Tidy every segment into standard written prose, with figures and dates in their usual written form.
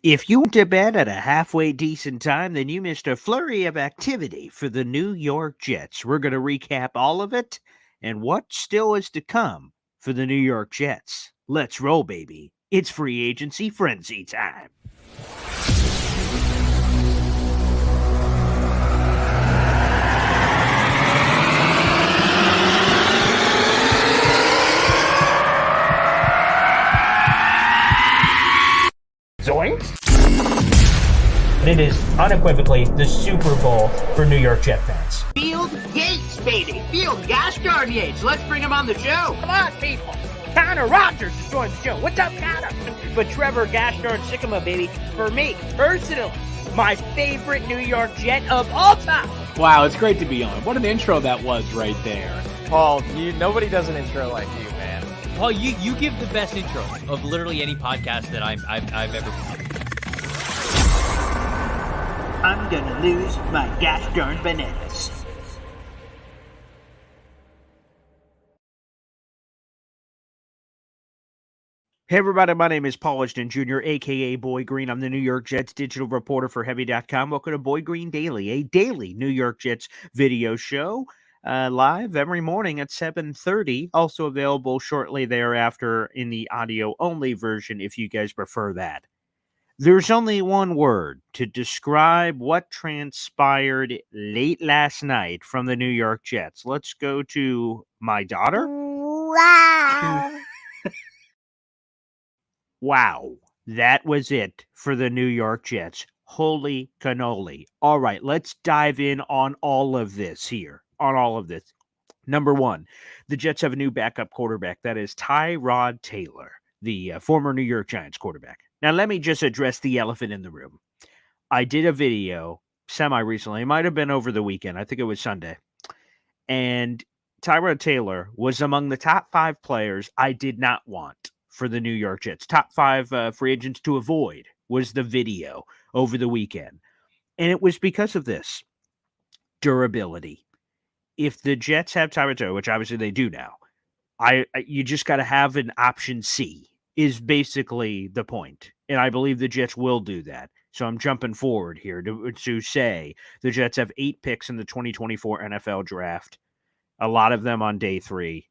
If you went to bed at a halfway decent time, then you missed a flurry of activity for the New York Jets. We're going to recap all of it and what still is to come for the New York Jets. Let's roll, baby. It's free agency frenzy time. Zoinks! It is unequivocally the Super Bowl for New York Jet fans. Field Yates, baby. Field gosh darn Yates. Let's bring him on the show. Come on, people. Rodgers is joining the show. What's up, Connor? But Trevor gosh darn Sycamore, baby, for me, personally, my favorite New York Jet of all time. Wow, it's great to be on. What an intro that was right there. Paul, nobody does an intro like you, man. Paul, you give the best intro of literally any podcast that I've ever been. I'm gonna lose my gosh darn bananas. Hey everybody, my name is Paul Ashton Jr., aka Boy Green. I'm the New York Jets digital reporter for Heavy.com. Welcome to Boy Green Daily, a daily New York Jets video show. Live every morning at 7:30. Also available shortly thereafter in the audio-only version if you guys prefer that. There's only one word to describe what transpired late last night from the New York Jets. Let's go to my daughter. Wow. Wow. That was it for the New York Jets. Holy cannoli. All right, let's dive in on all of this here. Number one, the Jets have a new backup quarterback. That is Tyrod Taylor, the former New York Giants quarterback. Now, let me just address the elephant in the room. I did a video semi-recently. It might have been over the weekend. I think it was Sunday. And Tyrod Taylor was among the top 5 players I did not want for the New York Jets. Top 5 free agents to avoid was the video over the weekend. And it was because of this. Durability. If the Jets have Tyrod Taylor, which obviously they do now, you just got to have an option C is basically the point. And I believe the Jets will do that. So I'm jumping forward here to say the Jets have 8 picks in the 2024 NFL draft, a lot of them on day 3.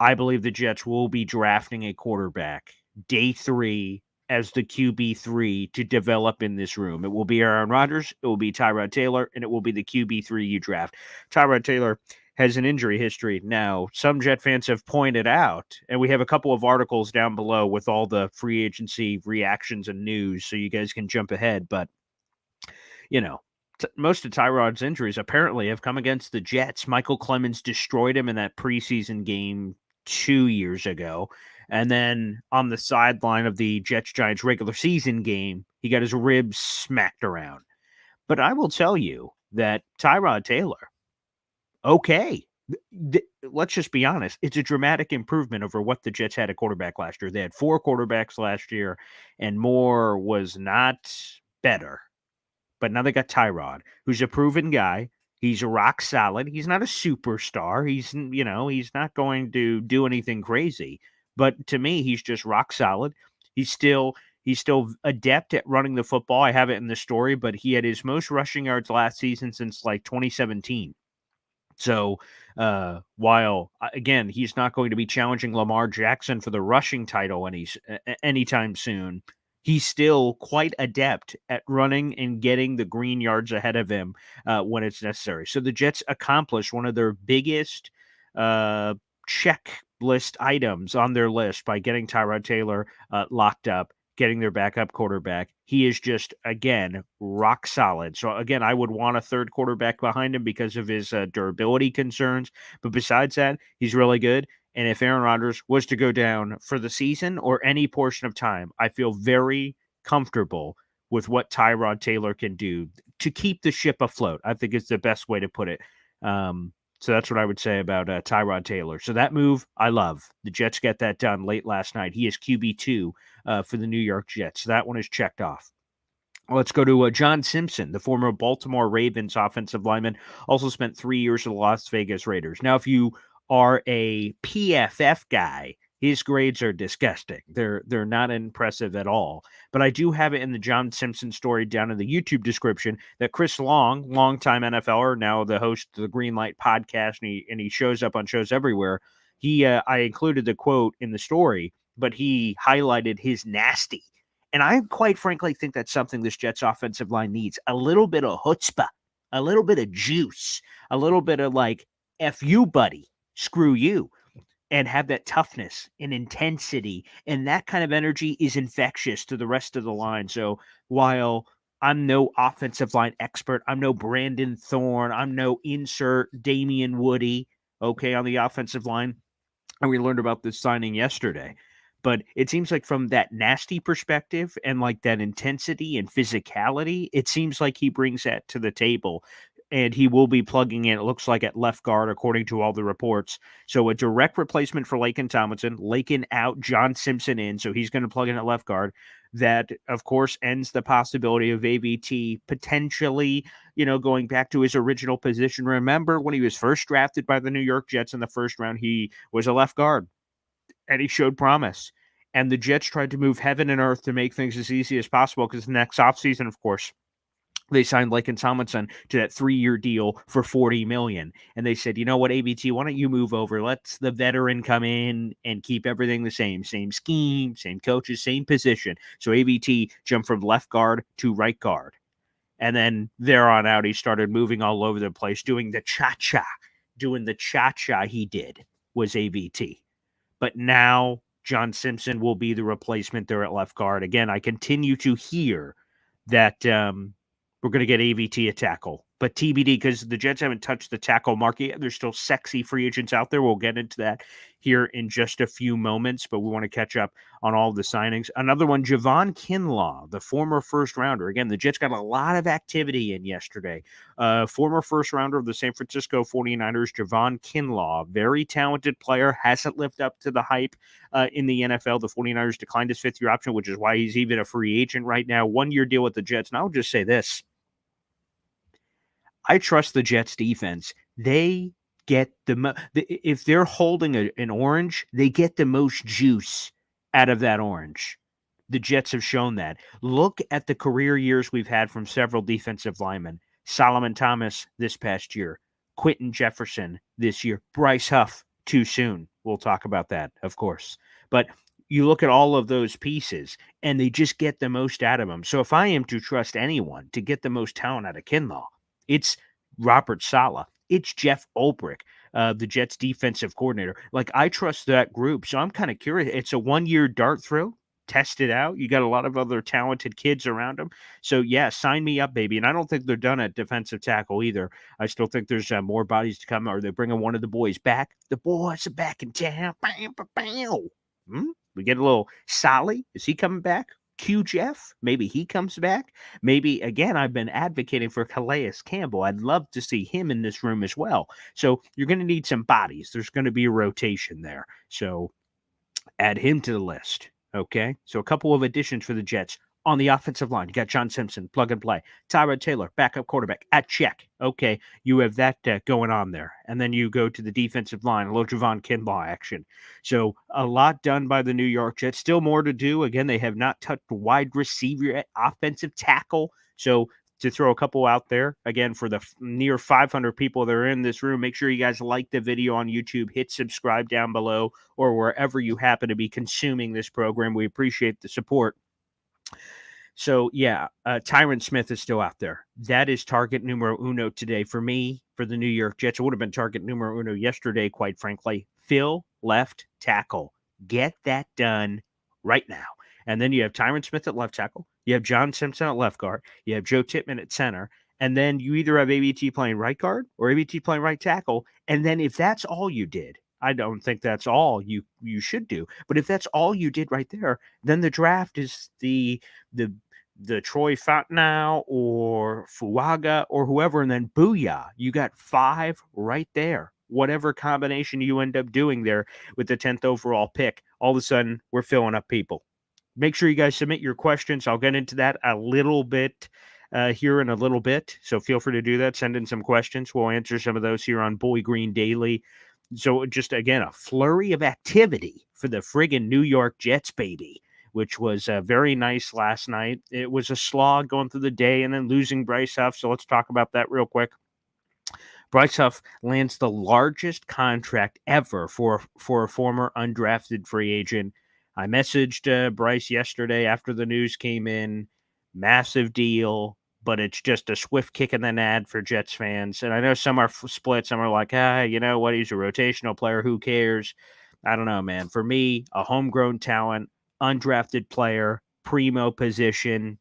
I believe the Jets will be drafting a quarterback day 3 as the QB3 to develop in this room. It will be Aaron Rodgers, it will be Tyrod Taylor, and it will be the QB3 you draft. Tyrod Taylor has an injury history. Now, some Jet fans have pointed out, and we have a couple of articles down below with all the free agency reactions and news, so you guys can jump ahead. But, most of Tyrod's injuries apparently have come against the Jets. Michael Clemens destroyed him in that preseason game 2 years ago. And then on the sideline of the Jets-Giants regular season game, he got his ribs smacked around. But I will tell you that Tyrod Taylor, okay, let's just be honest. It's a dramatic improvement over what the Jets had at quarterback last year. They had 4 quarterbacks last year, and Moore was not better. But now they got Tyrod, who's a proven guy. He's rock solid. He's not a superstar. He's not going to do anything crazy. But to me, he's just rock solid. He's still adept at running the football. I have it in the story, but he had his most rushing yards last season since like 2017. So while, again, he's not going to be challenging Lamar Jackson for the rushing title anytime soon, he's still quite adept at running and getting the green yards ahead of him when it's necessary. So the Jets accomplished one of their biggest checklist items on their list by getting Tyrod Taylor locked up, getting their backup quarterback. He is just, again, rock solid. So, again, I would want a third quarterback behind him because of his durability concerns. But besides that, he's really good. And if Aaron Rodgers was to go down for the season or any portion of time, I feel very comfortable with what Tyrod Taylor can do to keep the ship afloat. I think it's the best way to put it. So that's what I would say about Tyrod Taylor. So that move, I love. The Jets get that done late last night. He is QB2 for the New York Jets. So that one is checked off. Let's go to John Simpson, the former Baltimore Ravens offensive lineman, also spent 3 years with the Las Vegas Raiders. Now, if you are a PFF guy, his grades are disgusting. They're not impressive at all. But I do have it in the John Simpson story down in the YouTube description that Chris Long, longtime NFLer, now the host of the Green Light podcast, and he shows up on shows everywhere. I included the quote in the story, but he highlighted his nasty. And I quite frankly think that's something this Jets offensive line needs. A little bit of chutzpah, a little bit of juice, a little bit of like, F you, buddy, screw you. And have that toughness and intensity. And that kind of energy is infectious to the rest of the line. So while I'm no offensive line expert, I'm no Brandon Thorne, I'm no insert Damian Woody, okay, on the offensive line. And we learned about this signing yesterday. But it seems like from that nasty perspective and like that intensity and physicality, it seems like he brings that to the table. And he will be plugging in, it looks like, at left guard, according to all the reports. So a direct replacement for Laken Tomlinson. Laken out, John Simpson in, so he's going to plug in at left guard. That, of course, ends the possibility of AVT potentially, going back to his original position. Remember, when he was first drafted by the New York Jets in the first round, he was a left guard, and he showed promise. And the Jets tried to move heaven and earth to make things as easy as possible because the next offseason, of course, they signed Laken Tomlinson to that 3-year deal for $40 million. And they said, you know what, AVT, why don't you move over? Let's the veteran come in and keep everything the same scheme, same coaches, same position. So AVT jumped from left guard to right guard. And then there on out, he started moving all over the place, doing the cha-cha. He did was AVT. But now John Simpson will be the replacement there at left guard. Again, I continue to hear that we're going to get AVT a tackle. But TBD, because the Jets haven't touched the tackle market yet. There's still sexy free agents out there. We'll get into that here in just a few moments, but we want to catch up on all the signings. Another one, Javon Kinlaw, the former first rounder. Again, the Jets got a lot of activity in yesterday. Former first rounder of the San Francisco 49ers, Javon Kinlaw, very talented player, hasn't lived up to the hype in the NFL. The 49ers declined his 5th-year option, which is why he's even a free agent right now. 1-year deal with the Jets. And I'll just say this. I trust the Jets defense. They get if they're holding an orange, they get the most juice out of that orange. The Jets have shown that. Look at the career years we've had from several defensive linemen. Solomon Thomas this past year. Quentin Jefferson this year. Bryce Huff too soon. We'll talk about that, of course. But you look at all of those pieces, and they just get the most out of them. So if I am to trust anyone to get the most talent out of Kinlaw, it's Robert Saleh. It's Jeff Ulbrich, the Jets defensive coordinator. Like, I trust that group. So I'm kind of curious. It's a 1-year dart throw. Test it out. You got a lot of other talented kids around them. So, yeah, sign me up, baby. And I don't think they're done at defensive tackle either. I still think there's more bodies to come. Or they're bringing one of the boys back. The boys are back in town. Bam, bam, bam. We get a little Solly. Is he coming back? Q Jeff, maybe he comes back. Maybe, again, I've been advocating for Calais Campbell. I'd love to see him in this room as well. So you're going to need some bodies. There's going to be a rotation there. So add him to the list. Okay, so a couple of additions for the Jets. On the offensive line, you got John Simpson, plug and play. Tyrod Taylor, backup quarterback, at check. Okay, you have that going on there. And then you go to the defensive line, a little Javon Kinlaw action. So a lot done by the New York Jets. Still more to do. Again, they have not touched wide receiver at offensive tackle. So to throw a couple out there, again, for the near 500 people that are in this room, make sure you guys like the video on YouTube, hit subscribe down below, or wherever you happen to be consuming this program. We appreciate the support. So, yeah, Tyron Smith is still out there. That is target numero uno today for me, for the New York Jets. It would have been target numero uno yesterday, quite frankly. Fill left tackle. Get that done right now. And then you have Tyron Smith at left tackle. You have John Simpson at left guard. You have Joe Tippmann at center. And then you either have AVT playing right guard or AVT playing right tackle. And then if that's all you did, I don't think that's all you should do. But if that's all you did right there, then the draft is the Troy Fontenot or Fuaga or whoever, and then booyah, you got 5 right there. Whatever combination you end up doing there with the 10th overall pick, all of a sudden we're filling up people. Make sure you guys submit your questions. I'll get into that a little bit here in a little bit. So feel free to do that. Send in some questions. We'll answer some of those here on Boy Green Daily. So just, again, a flurry of activity for the friggin' New York Jets, baby, which was very nice last night. It was a slog going through the day and then losing Bryce Huff. So let's talk about that real quick. Bryce Huff lands the largest contract ever for a former undrafted free agent. I messaged Bryce yesterday after the news came in. Massive deal, but it's just a swift kick in the nads for Jets fans. And I know some are split. Some are like, you know what? He's a rotational player. Who cares? I don't know, man. For me, a homegrown talent, undrafted player, primo position,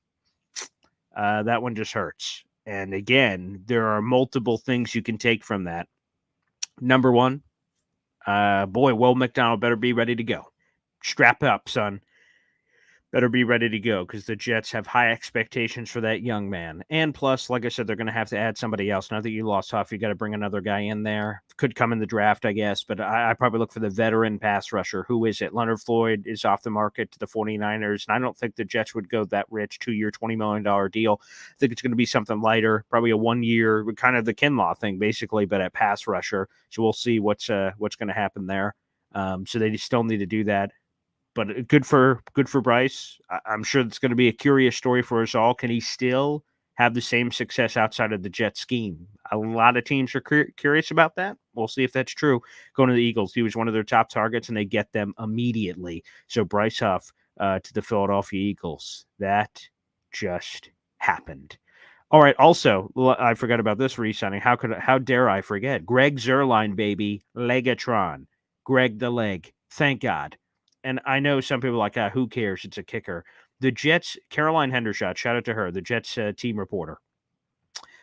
that one just hurts. And again, there are multiple things you can take from that. Number one, Will McDonald better be ready to go. Strap up, son. Better be ready to go because the Jets have high expectations for that young man. And plus, like I said, they're going to have to add somebody else. Now that you lost Huff, you got to bring another guy in there. Could come in the draft, I guess, but I probably look for the veteran pass rusher. Who is it? Leonard Floyd is off the market to the 49ers, and I don't think the Jets would go that rich, 2-year, $20 million deal. I think it's going to be something lighter, probably a 1-year, kind of the Kinlaw thing, basically, but at pass rusher. So we'll see what's going to happen there. So they still need to do that. But good for Bryce. I'm sure it's going to be a curious story for us all. Can he still have the same success outside of the Jet scheme? A lot of teams are curious about that. We'll see if that's true. Going to the Eagles, he was one of their top targets, and they get them immediately. So Bryce Huff to the Philadelphia Eagles. That just happened. All right. Also, I forgot about this re-signing. How dare I forget? Greg Zuerlein, baby, Legatron, Greg the Leg. Thank God. And I know some people are like, who cares? It's a kicker. The Jets, Caroline Hendershot, shout out to her, the Jets team reporter.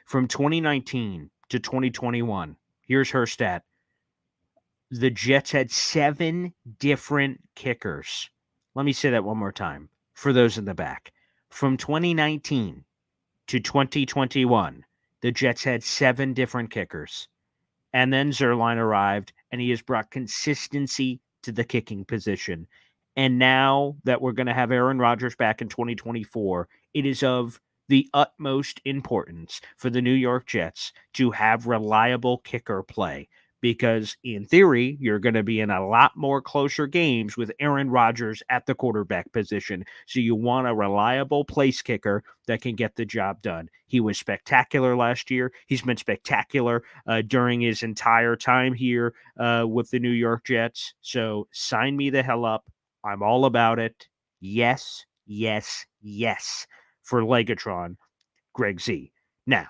From 2019 to 2021, here's her stat. The Jets had 7 different kickers. Let me say that one more time for those in the back. From 2019 to 2021, the Jets had 7 different kickers. And then Zuerlein arrived, and he has brought consistency to the kicking position. And now that we're going to have Aaron Rodgers back in 2024, it is of the utmost importance for the New York Jets to have reliable kicker play. Because in theory, you're going to be in a lot more closer games with Aaron Rodgers at the quarterback position. So you want a reliable place kicker that can get the job done. He was spectacular last year. He's been spectacular during his entire time here with the New York Jets. So sign me the hell up. I'm all about it. Yes, yes, yes for Legatron, Greg Z. Now,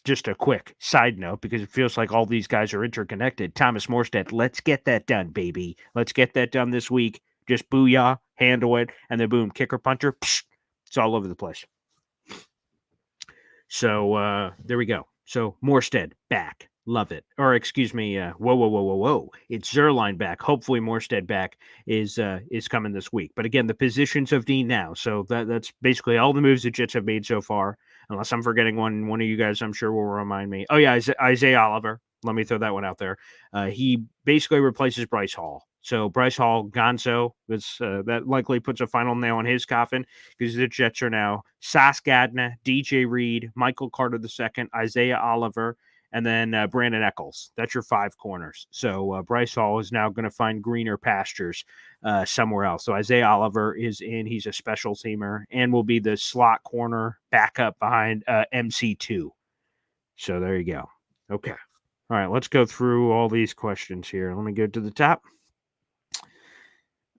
just a quick side note, because it feels like all these guys are interconnected. Thomas Morstead, let's get that done, baby. Let's get that done this week. Just booyah, handle it, and then boom, kicker, punter. Psh, it's all over the place. So there we go. So Morstead back. Love it. Or excuse me, whoa. It's Zuerlein back. Hopefully Morstead back is coming this week. But again, the positions of D now. So that's basically all the moves the Jets have made so far. Unless I'm forgetting one of you guys, I'm sure will remind me. Oh, yeah, Isaiah Oliver. Let me throw that one out there. He basically replaces Bryce Hall. So Bryce Hall, Gonzo, that likely puts a final nail in his coffin because the Jets are now Sauce Gardner, DJ Reed, Michael Carter II, Isaiah Oliver, and then Brandon Eccles. That's your 5 corners. So Bryce Hall is now going to find greener pastures somewhere else. So Isaiah Oliver is in. He's a special teamer and will be the slot corner backup behind MC2. So there you go. Okay. All right, let's go through all these questions here. Let me go to the top.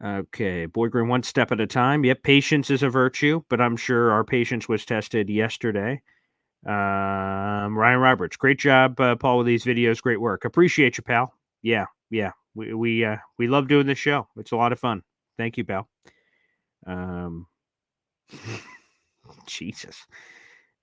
Okay, Boy Green, one step at a time. Yep, patience is a virtue, but I'm sure our patience was tested yesterday. Ryan Roberts, great job, Paul, with these videos. Great work. Appreciate you, pal. Yeah. We love doing this show. It's a lot of fun. Thank you, pal. Jesus.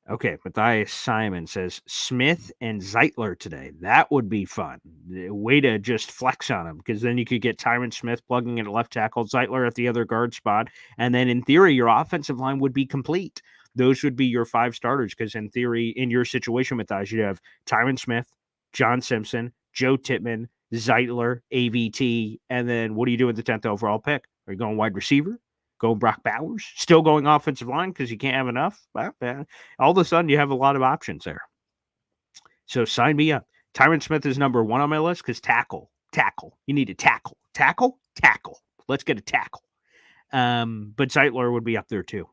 Okay, Matthias Simon says Smith and Zeitler today. That would be fun. Way to just flex on him, because then you could get Tyron Smith plugging in at left tackle, Zeitler at the other guard spot, and then in theory, your offensive line would be complete. Those would be your 5 starters, because in theory, in your situation, Matthias, you'd have Tyron Smith, John Simpson, Joe Tippmann, Zeitler, AVT, and then what do you do with the 10th overall pick? Are you going wide receiver? Going Brock Bowers? Still going offensive line because you can't have enough? Well, all of a sudden, you have a lot of options there. So sign me up. Tyron Smith is number 1 on my list because tackle. You need to tackle. Let's get a tackle. But Zeitler would be up there too.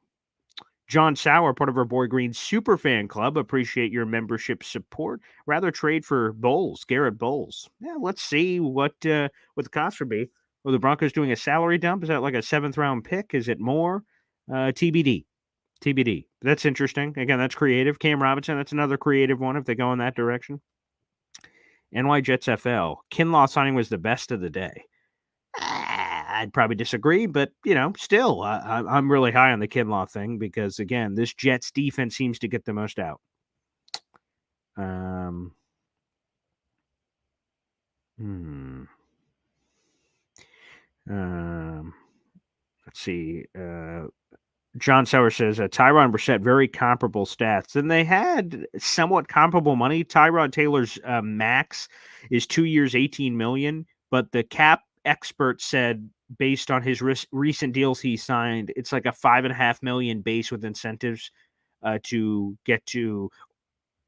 John Sauer, part of our Boy Green super fan club. Appreciate your membership support. Rather trade for Bowles, Garrett Bowles. Yeah, let's see what the cost would be. Are the Broncos doing a salary dump? Is that like a 7th round pick? Is it more? TBD. TBD. That's interesting. Again, that's creative. Cam Robinson, that's another creative one if they go in that direction. NY Jets FL. Kinlaw signing was the best of the day. I'd probably disagree, but, still, I'm really high on the Kinlaw thing because, again, this Jets defense seems to get the most out. Let's see. John Sauer says, Tyrod and Brissett, very comparable stats. And they had somewhat comparable money. Tyrod Taylor's max is 2 years, $18 million, but the cap expert said, based on his recent deals he signed, it's like a $5.5 million base with incentives to get to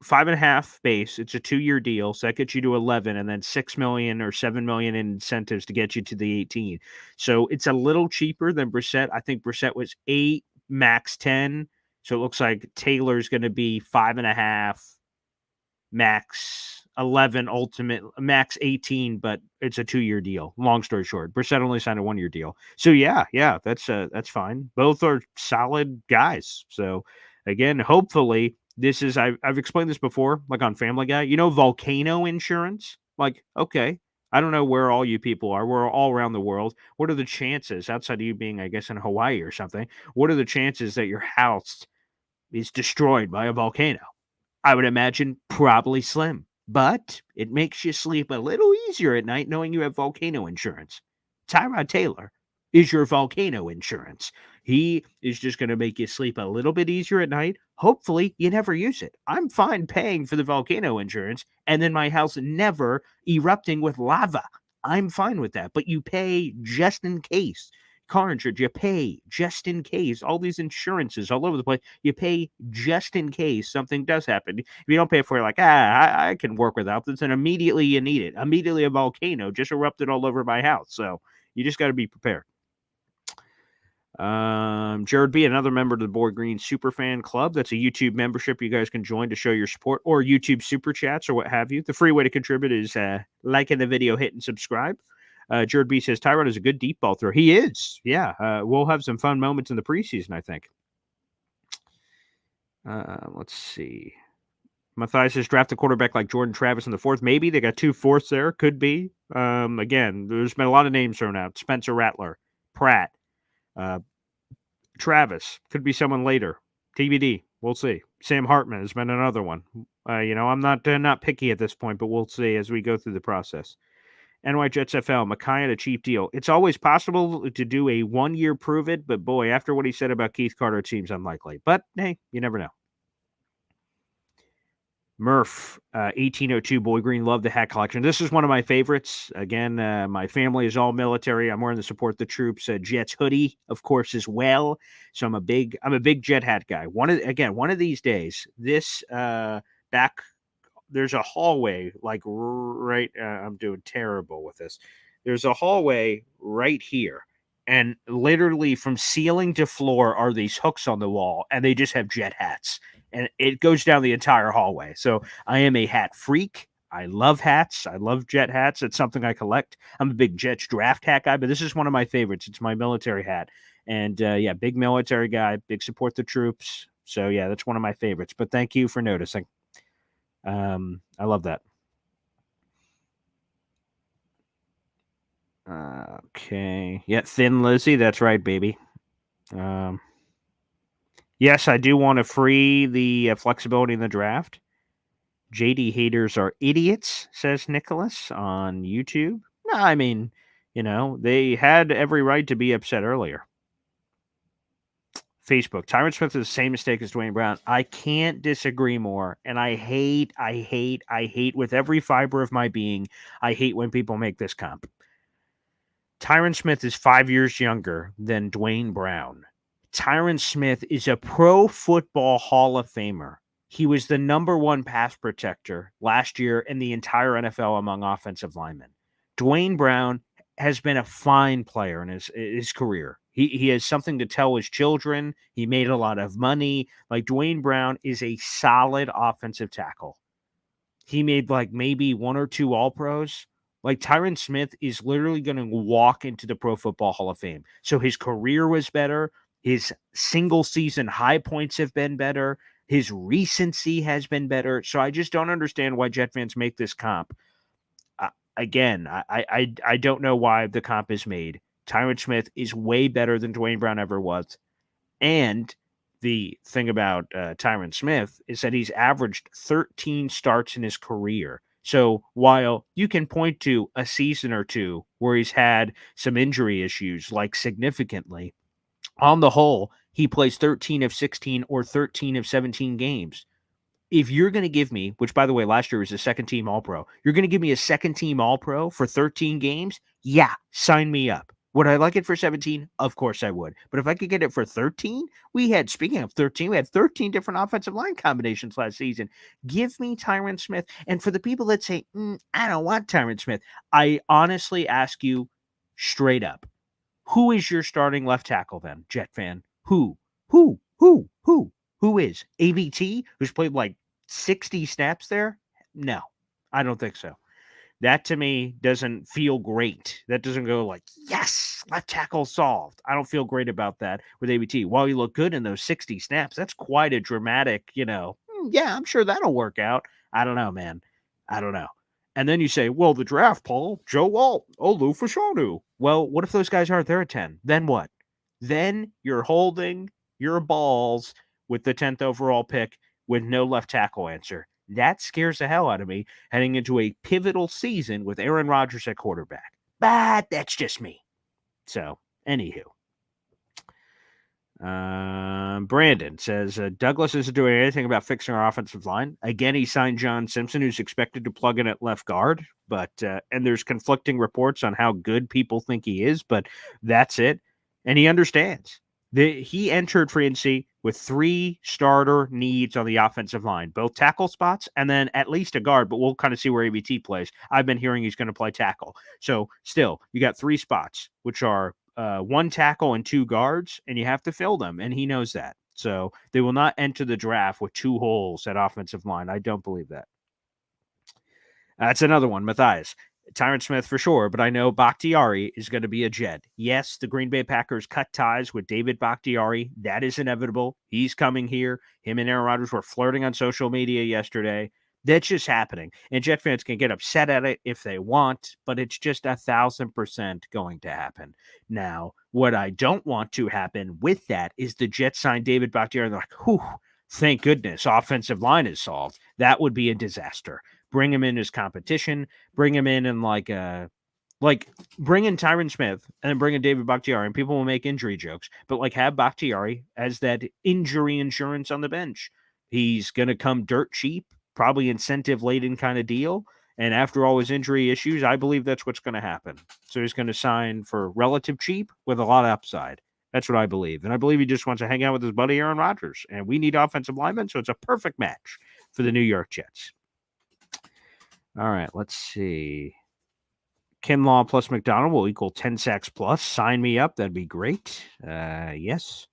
5.5 base. It's a 2-year deal, so that gets you to 11, and then 6 million or 7 million in incentives to get you to the 18. So it's a little cheaper than Brissett. I think Brissett was 8, max 10. So it looks like Taylor's going to be 5.5, max 11, ultimate max 18, but it's a 2-year deal. Long story short, Brissett only signed a 1-year deal. So yeah, that's fine. Both are solid guys. So again, hopefully this is, I've explained this before, like on Family Guy, volcano insurance. Like, okay, I don't know where all you people are. We're all around the world. What are the chances, outside of you being, I guess, in Hawaii or something, what are the chances that your house is destroyed by a volcano? I would imagine probably slim, but it makes you sleep a little easier at night knowing you have volcano insurance. Tyrod Taylor is your volcano insurance. He is just going to make you sleep a little bit easier at night. Hopefully, you never use it. I'm fine paying for the volcano insurance and then my house never erupting with lava. I'm fine with that, but you pay just in case. Car insurance, you pay just in case. All these insurances all over the place, you pay just in case something does happen. If you don't pay for it, like, I can work without this, and immediately you need it. Immediately a volcano just erupted all over my house. So you just got to be prepared. Jared B., another member of the Boy Green Super Fan Club. That's a YouTube membership you guys can join to show your support, or YouTube Super Chats or what have you. The free way to contribute is liking the video, hit and subscribe. Jared B says, Tyrod is a good deep ball thrower. He is. Yeah. We'll have some fun moments in the preseason, I think. Let's see. Matthias says, draft a quarterback like Jordan Travis in the 4th. Maybe. They got 2 4ths there. Could be. Again, there's been a lot of names thrown out. Spencer Rattler, Pratt, Travis. Could be someone later. TBD. We'll see. Sam Hartman has been another one. I'm not picky at this point, but we'll see as we go through the process. NY Jets FL, Mackay at a cheap deal. It's always possible to do a 1-year prove it, but boy, after what he said about Keith Carter, it seems unlikely. But hey, you never know. Murph, 1802 Boy Green, love the hat collection. This is one of my favorites. Again, my family is all military. I'm wearing the Support the Troops Jets hoodie, of course, as well. So I'm a big Jet hat guy. One of these days, this back. There's a hallway, like right. I'm doing terrible with this. There's a hallway right here, and literally from ceiling to floor are these hooks on the wall, and they just have Jet hats, and it goes down the entire hallway. So I am a hat freak. I love hats. I love Jet hats. It's something I collect. I'm a big Jets draft hat guy, but this is one of my favorites. It's my military hat, and big military guy, big Support the Troops. So yeah, that's one of my favorites. But thank you for noticing. I love that. Okay. Yeah, Thin Lizzie. That's right, baby. Yes, I do want to free the flexibility in the draft. JD haters are idiots, says Nicholas on YouTube. No, I mean, they had every right to be upset earlier. Facebook. Tyron Smith is the same mistake as Dwayne Brown. I can't disagree more. And I hate with every fiber of my being, I hate when people make this comp. Tyron Smith is 5 years younger than Dwayne Brown. Tyron Smith is a Pro Football Hall of Famer. He was the number 1 pass protector last year in the entire NFL among offensive linemen. Dwayne Brown has been a fine player in his career. He has something to tell his children. He made a lot of money. Like, Dwayne Brown is a solid offensive tackle. He made like maybe 1 or 2 All-Pros. Like, Tyron Smith is literally going to walk into the Pro Football Hall of Fame. So his career was better. His single season high points have been better. His recency has been better. So I just don't understand why Jet fans make this comp. Again, I don't know why the comp is made. Tyron Smith is way better than Dwayne Brown ever was. And the thing about Tyron Smith is that he's averaged 13 starts in his career. So while you can point to a season or two where he's had some injury issues, like significantly, on the whole, he plays 13 of 16 or 13 of 17 games. If you're going to give me, which by the way, last year was a second team All-Pro, you're going to give me a second team All-Pro for 13 games? Yeah, sign me up. Would I like it for 17? Of course I would. But if I could get it for 13, speaking of 13, we had 13 different offensive line combinations last season. Give me Tyron Smith. And for the people that say, I don't want Tyron Smith, I honestly ask you straight up, who is your starting left tackle then, Jet fan? Who is? ABT, who's played like 60 snaps there? No, I don't think so. That to me doesn't feel great. That doesn't go like, yes, left tackle solved. I don't feel great about that with ABT. While you look good in those 60 snaps, that's quite a dramatic, yeah, I'm sure that'll work out. I don't know, man. I don't know. And then you say, well, the draft, Paul, Joe Alt, Olu Fashanu. Well, what if those guys aren't there at 10? Then what? Then you're holding your balls with the 10th overall pick with no left tackle answer. That scares the hell out of me heading into a pivotal season with Aaron Rodgers at quarterback. But that's just me. So, anywho. Brandon says, Douglas isn't doing anything about fixing our offensive line. Again, he signed John Simpson, who's expected to plug in at left guard. But and there's conflicting reports on how good people think he is, but that's it. And he understands. He entered free agency with 3 starter needs on the offensive line, both tackle spots and then at least a guard, but we'll kind of see where ABT plays. I've been hearing he's going to play tackle. So still, you got 3 spots, which are 1 tackle and 2 guards, and you have to fill them, and he knows that. So they will not enter the draft with 2 holes at offensive line. I don't believe that. That's another one, Matthias. Tyron Smith for sure, but I know Bakhtiari is going to be a Jet. Yes, the Green Bay Packers cut ties with David Bakhtiari. That is inevitable. He's coming here. Him and Aaron Rodgers were flirting on social media yesterday. That's just happening. And Jet fans can get upset at it if they want, but it's just 1,000% going to happen. Now, what I don't want to happen with that is the Jets sign David Bakhtiari. They're like, whew, thank goodness, offensive line is solved. That would be a disaster. Bring him in as competition. Bring him in and bring in Tyron Smith and then bring in David Bakhtiari, and people will make injury jokes. But have Bakhtiari as that injury insurance on the bench. He's going to come dirt cheap, probably incentive-laden kind of deal. And after all his injury issues, I believe that's what's going to happen. So he's going to sign for relative cheap with a lot of upside. That's what I believe. And I believe he just wants to hang out with his buddy Aaron Rodgers. And we need offensive linemen, so it's a perfect match for the New York Jets. All right, let's see. Kinlaw plus McDonald will equal 10 sacks plus. Sign me up. That'd be great. Yes.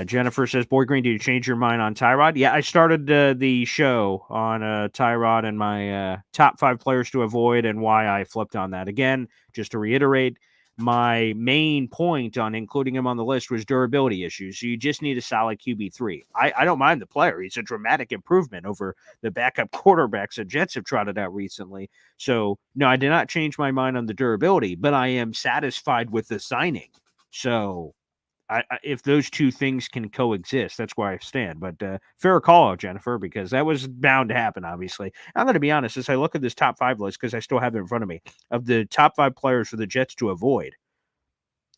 Jennifer says, Boy Green, did you change your mind on Tyrod? Yeah, I started the show on Tyrod and my top 5 players to avoid and why I flipped on that. Again, just to reiterate, my main point on including him on the list was durability issues. So you just need a solid QB3. I don't mind the player. He's a dramatic improvement over the backup quarterbacks the Jets have trotted out recently. So, no, I did not change my mind on the durability, but I am satisfied with the signing. So, if those two things can coexist, that's where I stand. But fair call out, Jennifer, because that was bound to happen, obviously. I'm going to be honest, as I look at this top 5 list, because I still have it in front of me, of the top 5 players for the Jets to avoid,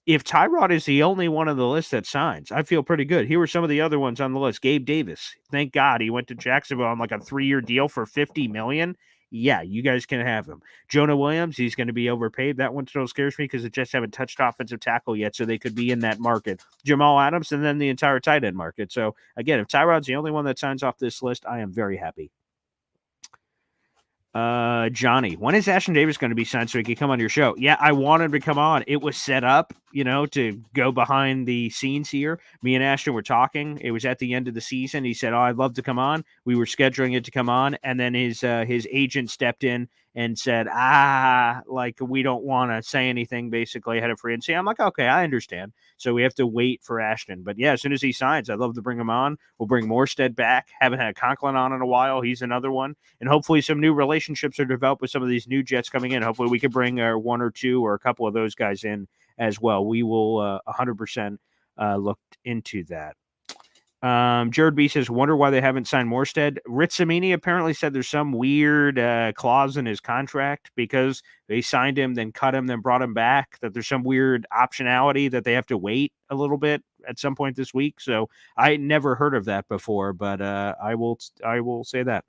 if Tyrod is the only one on the list that signs, I feel pretty good. Here were some of the other ones on the list. Gabe Davis. Thank God he went to Jacksonville on like a 3-year deal for $50 million. Yeah, you guys can have him. Jonah Williams, he's going to be overpaid. That one still scares me because the Jets haven't touched offensive tackle yet, so they could be in that market. Jamal Adams, and then the entire tight end market. So, again, if Tyrod's the only one that signs off this list, I am very happy. Johnny, when is Ashton Davis going to be signed so he can come on your show? Yeah, I wanted him to come on. It was set up, to go behind the scenes here. Me and Ashton were talking. It was at the end of the season. He said, "Oh, I'd love to come on." We were scheduling it to come on, and then his agent stepped in and said, we don't want to say anything basically ahead of free agency. I'm like, okay, I understand. So we have to wait for Ashton. But yeah, as soon as he signs, I'd love to bring him on. We'll bring Morstead back. Haven't had Conklin on in a while. He's another one. And hopefully some new relationships are developed with some of these new Jets coming in. Hopefully we can bring one or two or a couple of those guys in as well. We will 100% look into that. Jared B says, wonder why they haven't signed Morstead. Ritsamini apparently said there's some weird clause in his contract because they signed him, then cut him, then brought him back, that there's some weird optionality that they have to wait a little bit at some point this week. So I never heard of that before, but I will say that.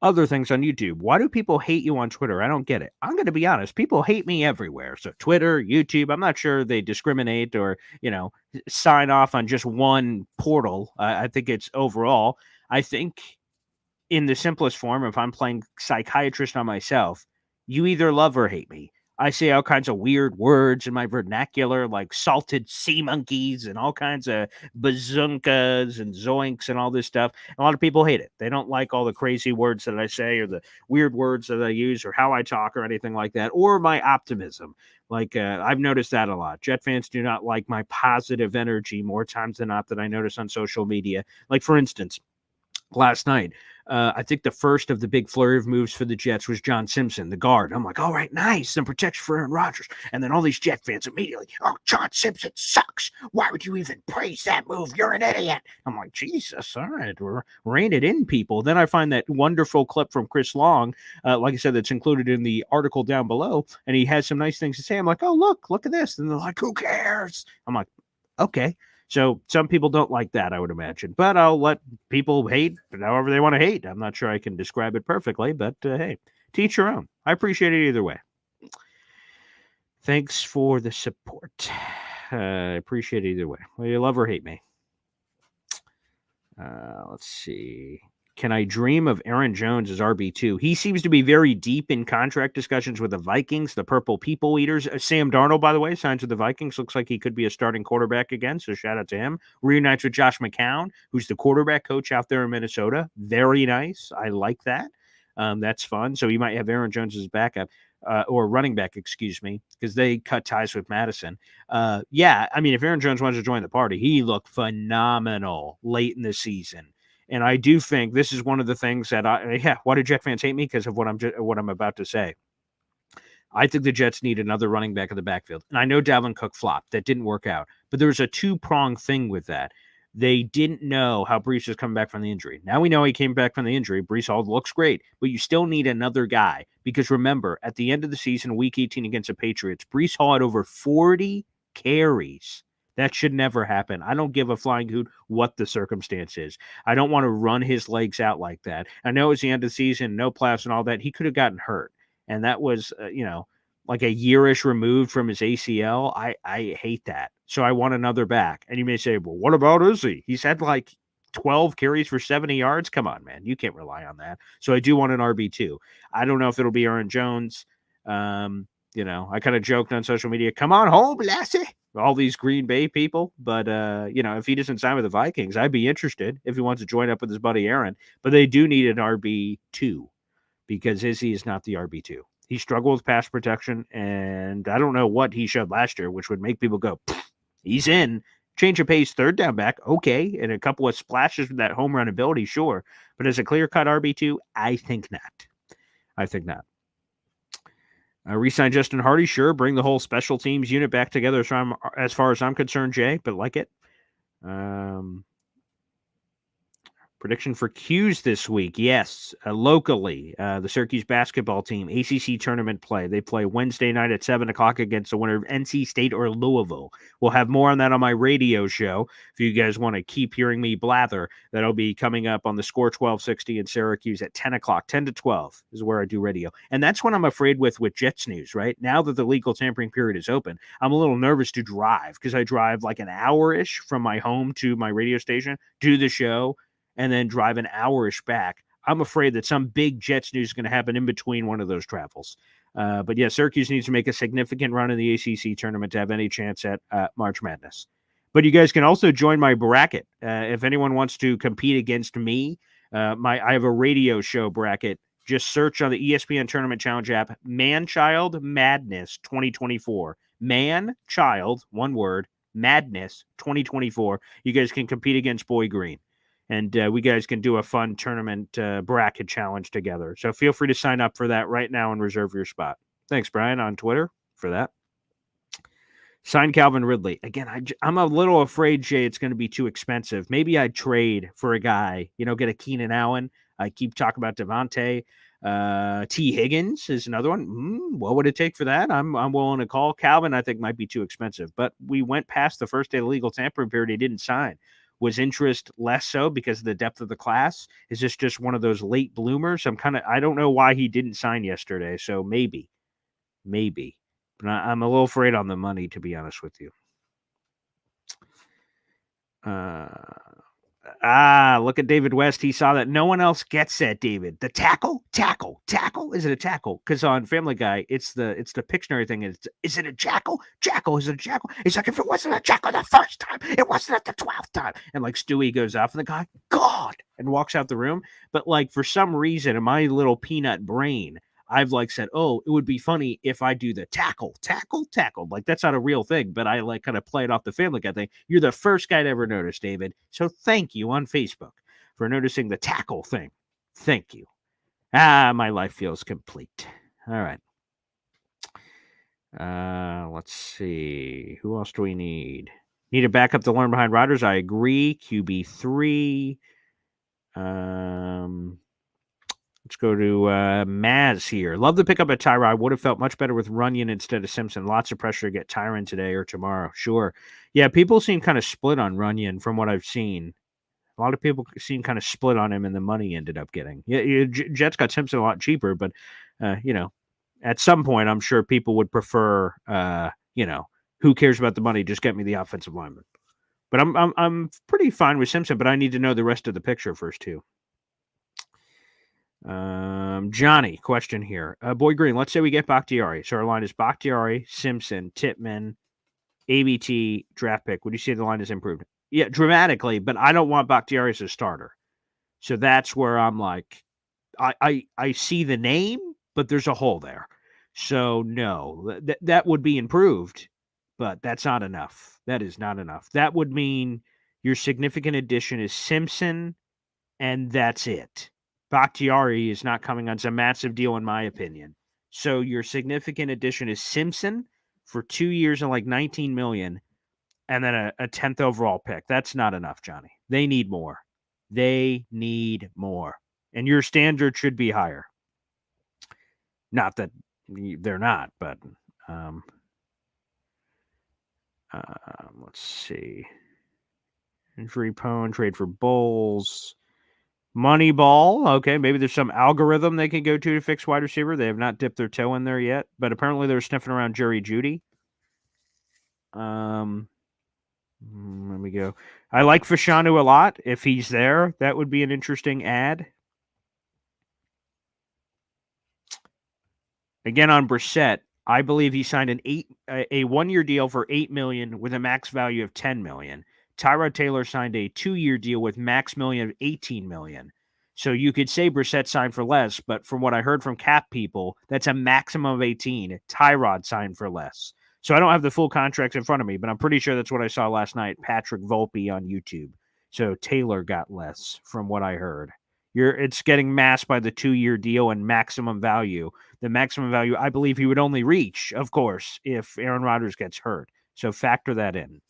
Other things on YouTube. Why do people hate you on Twitter? I don't get it. I'm going to be honest. People hate me everywhere. So Twitter, YouTube, I'm not sure they discriminate or, sign off on just one portal. I think it's overall. I think in the simplest form, if I'm playing psychiatrist on myself, you either love or hate me. I say all kinds of weird words in my vernacular, like salted sea monkeys and all kinds of bazunkas and zoinks and all this stuff. A lot of people hate it. They don't like all the crazy words that I say or the weird words that I use or how I talk or anything like that, or my optimism. I've noticed that a lot. Jet fans do not like my positive energy more times than not that I notice on social media. Like, for instance, last night, I think the first of the big flurry of moves for the Jets was John Simpson, the guard. I'm like, all right, nice. Some protection for Aaron Rodgers. And then all these Jet fans immediately, oh, John Simpson sucks. Why would you even praise that move? You're an idiot. I'm like, Jesus, all right, we're rein it in, people. Then I find that wonderful clip from Chris Long, like I said, that's included in the article down below, and he has some nice things to say. I'm like, oh, look at this. And they're like, who cares? I'm like, okay. So some people don't like that, I would imagine. But I'll let people hate however they want to hate. I'm not sure I can describe it perfectly, but hey, teach your own. I appreciate it either way. Thanks for the support. I appreciate it either way. Well, you love or hate me. Let's see. Can I dream of Aaron Jones as RB2? He seems to be very deep in contract discussions with the Vikings, the Purple People Eaters. Sam Darnold, by the way, signs with the Vikings. Looks like he could be a starting quarterback again, so shout out to him. Reunites with Josh McCown, who's the quarterback coach out there in Minnesota. Very nice. I like that. That's fun. So you might have Aaron Jones as backup. Or running back, excuse me, because they cut ties with Madison. Yeah, I mean, if Aaron Jones wants to join the party, he looked phenomenal late in the season. And I do think this is one of the things that why do Jet fans hate me? Because of what I'm about to say. I think the Jets need another running back in the backfield. And I know Dalvin Cook flopped. That didn't work out. But there's a two-pronged thing with that. They didn't know how Bryce was coming back from the injury. Now we know he came back from the injury. Bryce Hall looks great, but you still need another guy because remember, at the end of the season, Week 18 against the Patriots, Bryce Hall had over 40 carries. That should never happen. I don't give a flying hoot what the circumstance is. I don't want to run his legs out like that. I know it's the end of the season, no playoffs and all that. He could have gotten hurt, and that was, like a yearish removed from his ACL. I hate that. So I want another back. And you may say, well, what about Izzy? He's had like 12 carries for 70 yards. Come on, man. You can't rely on that. So I do want an RB2. I don't know if it'll be Aaron Jones. I kind of joked on social media, come on home, Lassie. All these Green Bay people. But, if he doesn't sign with the Vikings, I'd be interested if he wants to join up with his buddy Aaron. But they do need an RB2 because Izzy is not the RB2. He struggled with pass protection, and I don't know what he showed last year, which would make people go, he's in. Change of pace, third down back, okay, and a couple of splashes with that home run ability, sure. But as a clear-cut RB2, I think not. Resign Justin Hardy, sure. Bring the whole special teams unit back together as far as I'm concerned, Jay, but like it. Prediction for Q's this week. Yes, locally, the Syracuse basketball team, ACC tournament play. They play Wednesday night at 7 o'clock against the winner of NC State or Louisville. We'll have more on that on my radio show. If you guys want to keep hearing me blather, that'll be coming up on the Score 1260 in Syracuse at 10 o'clock. 10 to 12 is where I do radio. And that's what I'm afraid with Jets news, right? Now that the legal tampering period is open, I'm a little nervous to drive because I drive like an hour-ish from my home to my radio station, do the show, and then drive an hour-ish back. I'm afraid that some big Jets news is going to happen in between one of those travels. But yeah, Syracuse needs to make a significant run in the ACC tournament to have any chance at March Madness. But you guys can also join my bracket. If anyone wants to compete against me, I have a radio show bracket. Just search on the ESPN Tournament Challenge app, Man-Child Madness 2024. Man-Child, one word, Madness 2024. You guys can compete against Boy Green. And we guys can do a fun tournament bracket challenge together. So feel free to sign up for that right now and reserve your spot. Thanks, Brian, on Twitter for that. Sign Calvin Ridley. Again, I'm a little afraid, Jay, it's going to be too expensive. Maybe I'd trade for a guy, get a Keenan Allen. I keep talking about Devontae. T. Higgins is another one. What would it take for that? I'm willing to call. Calvin, I think, might be too expensive. But we went past the first day of the legal tampering period. He didn't sign. Was interest less so because of the depth of the class? Is this just one of those late bloomers? I don't know why he didn't sign yesterday. So maybe. But I'm a little afraid on the money, to be honest with you. Look at David West. He saw that no one else gets that, David. The tackle? Is it a tackle? Because on Family Guy, it's the Pictionary thing. Is it a jackal? Jackal, is it a jackal? He's like, if it wasn't a jackal the first time, it wasn't at the 12th time. And like Stewie goes off and the guy, God, and walks out the room. But like for some reason in my little peanut brain, I've like said, it would be funny if I do the tackle. Like that's not a real thing, but I like kind of play it off the Family Guy thing. You're the first guy to ever notice, David. So thank you on Facebook for noticing the tackle thing. Thank you. My life feels complete. All right. Let's see. Who else do we need? Need a backup to learn behind Rodgers. I agree. QB3. Let's go to Maz here. Love the pickup at Tyrod. Would have felt much better with Runyon instead of Simpson. Lots of pressure to get Tyron today or tomorrow. Sure. Yeah, people seem kind of split on Runyon from what I've seen. A lot of people seem kind of split on him, and the money ended up getting. Yeah, Jets got Simpson a lot cheaper, but at some point, I'm sure people would prefer. Who cares about the money? Just get me the offensive lineman. But I'm pretty fine with Simpson, but I need to know the rest of the picture first too. Johnny, question here. Boy Green, let's say we get Bakhtiari. So our line is Bakhtiari, Simpson, Tippmann, ABT, draft pick. Would you say the line is improved? Yeah, dramatically, but I don't want Bakhtiari as a starter. So that's where I'm like, I see the name, but there's a hole there. So no, that would be improved, but that's not enough. That is not enough. That would mean your significant addition is Simpson, and that's it. Bakhtiari is not coming on some massive deal, in my opinion. So your significant addition is Simpson for 2 years and like $19 million, and then a 10th overall pick. That's not enough, Johnny. They need more. And your standard should be higher. Not that they're not, but let's see. Injury prone, trade for Bulls. Moneyball. Okay, maybe there's some algorithm they can go to fix wide receiver. They have not dipped their toe in there yet, but apparently they're sniffing around Jerry Jeudy. Let me go. I like Fashanu a lot. If he's there, that would be an interesting ad. Again, on Brissett, I believe he signed a 1-year deal for $8 million with a max value of $10 million. Tyrod Taylor signed a 2-year deal with max million of $18 million. So you could say Brissett signed for less, but from what I heard from cap people, that's a maximum of 18. Tyrod signed for less. So I don't have the full contracts in front of me, but I'm pretty sure that's what I saw last night. Patrick Volpe on YouTube. So Taylor got less from what I heard. It's getting masked by the 2-year deal and maximum value. The maximum value, I believe he would only reach, of course, if Aaron Rodgers gets hurt. So factor that in.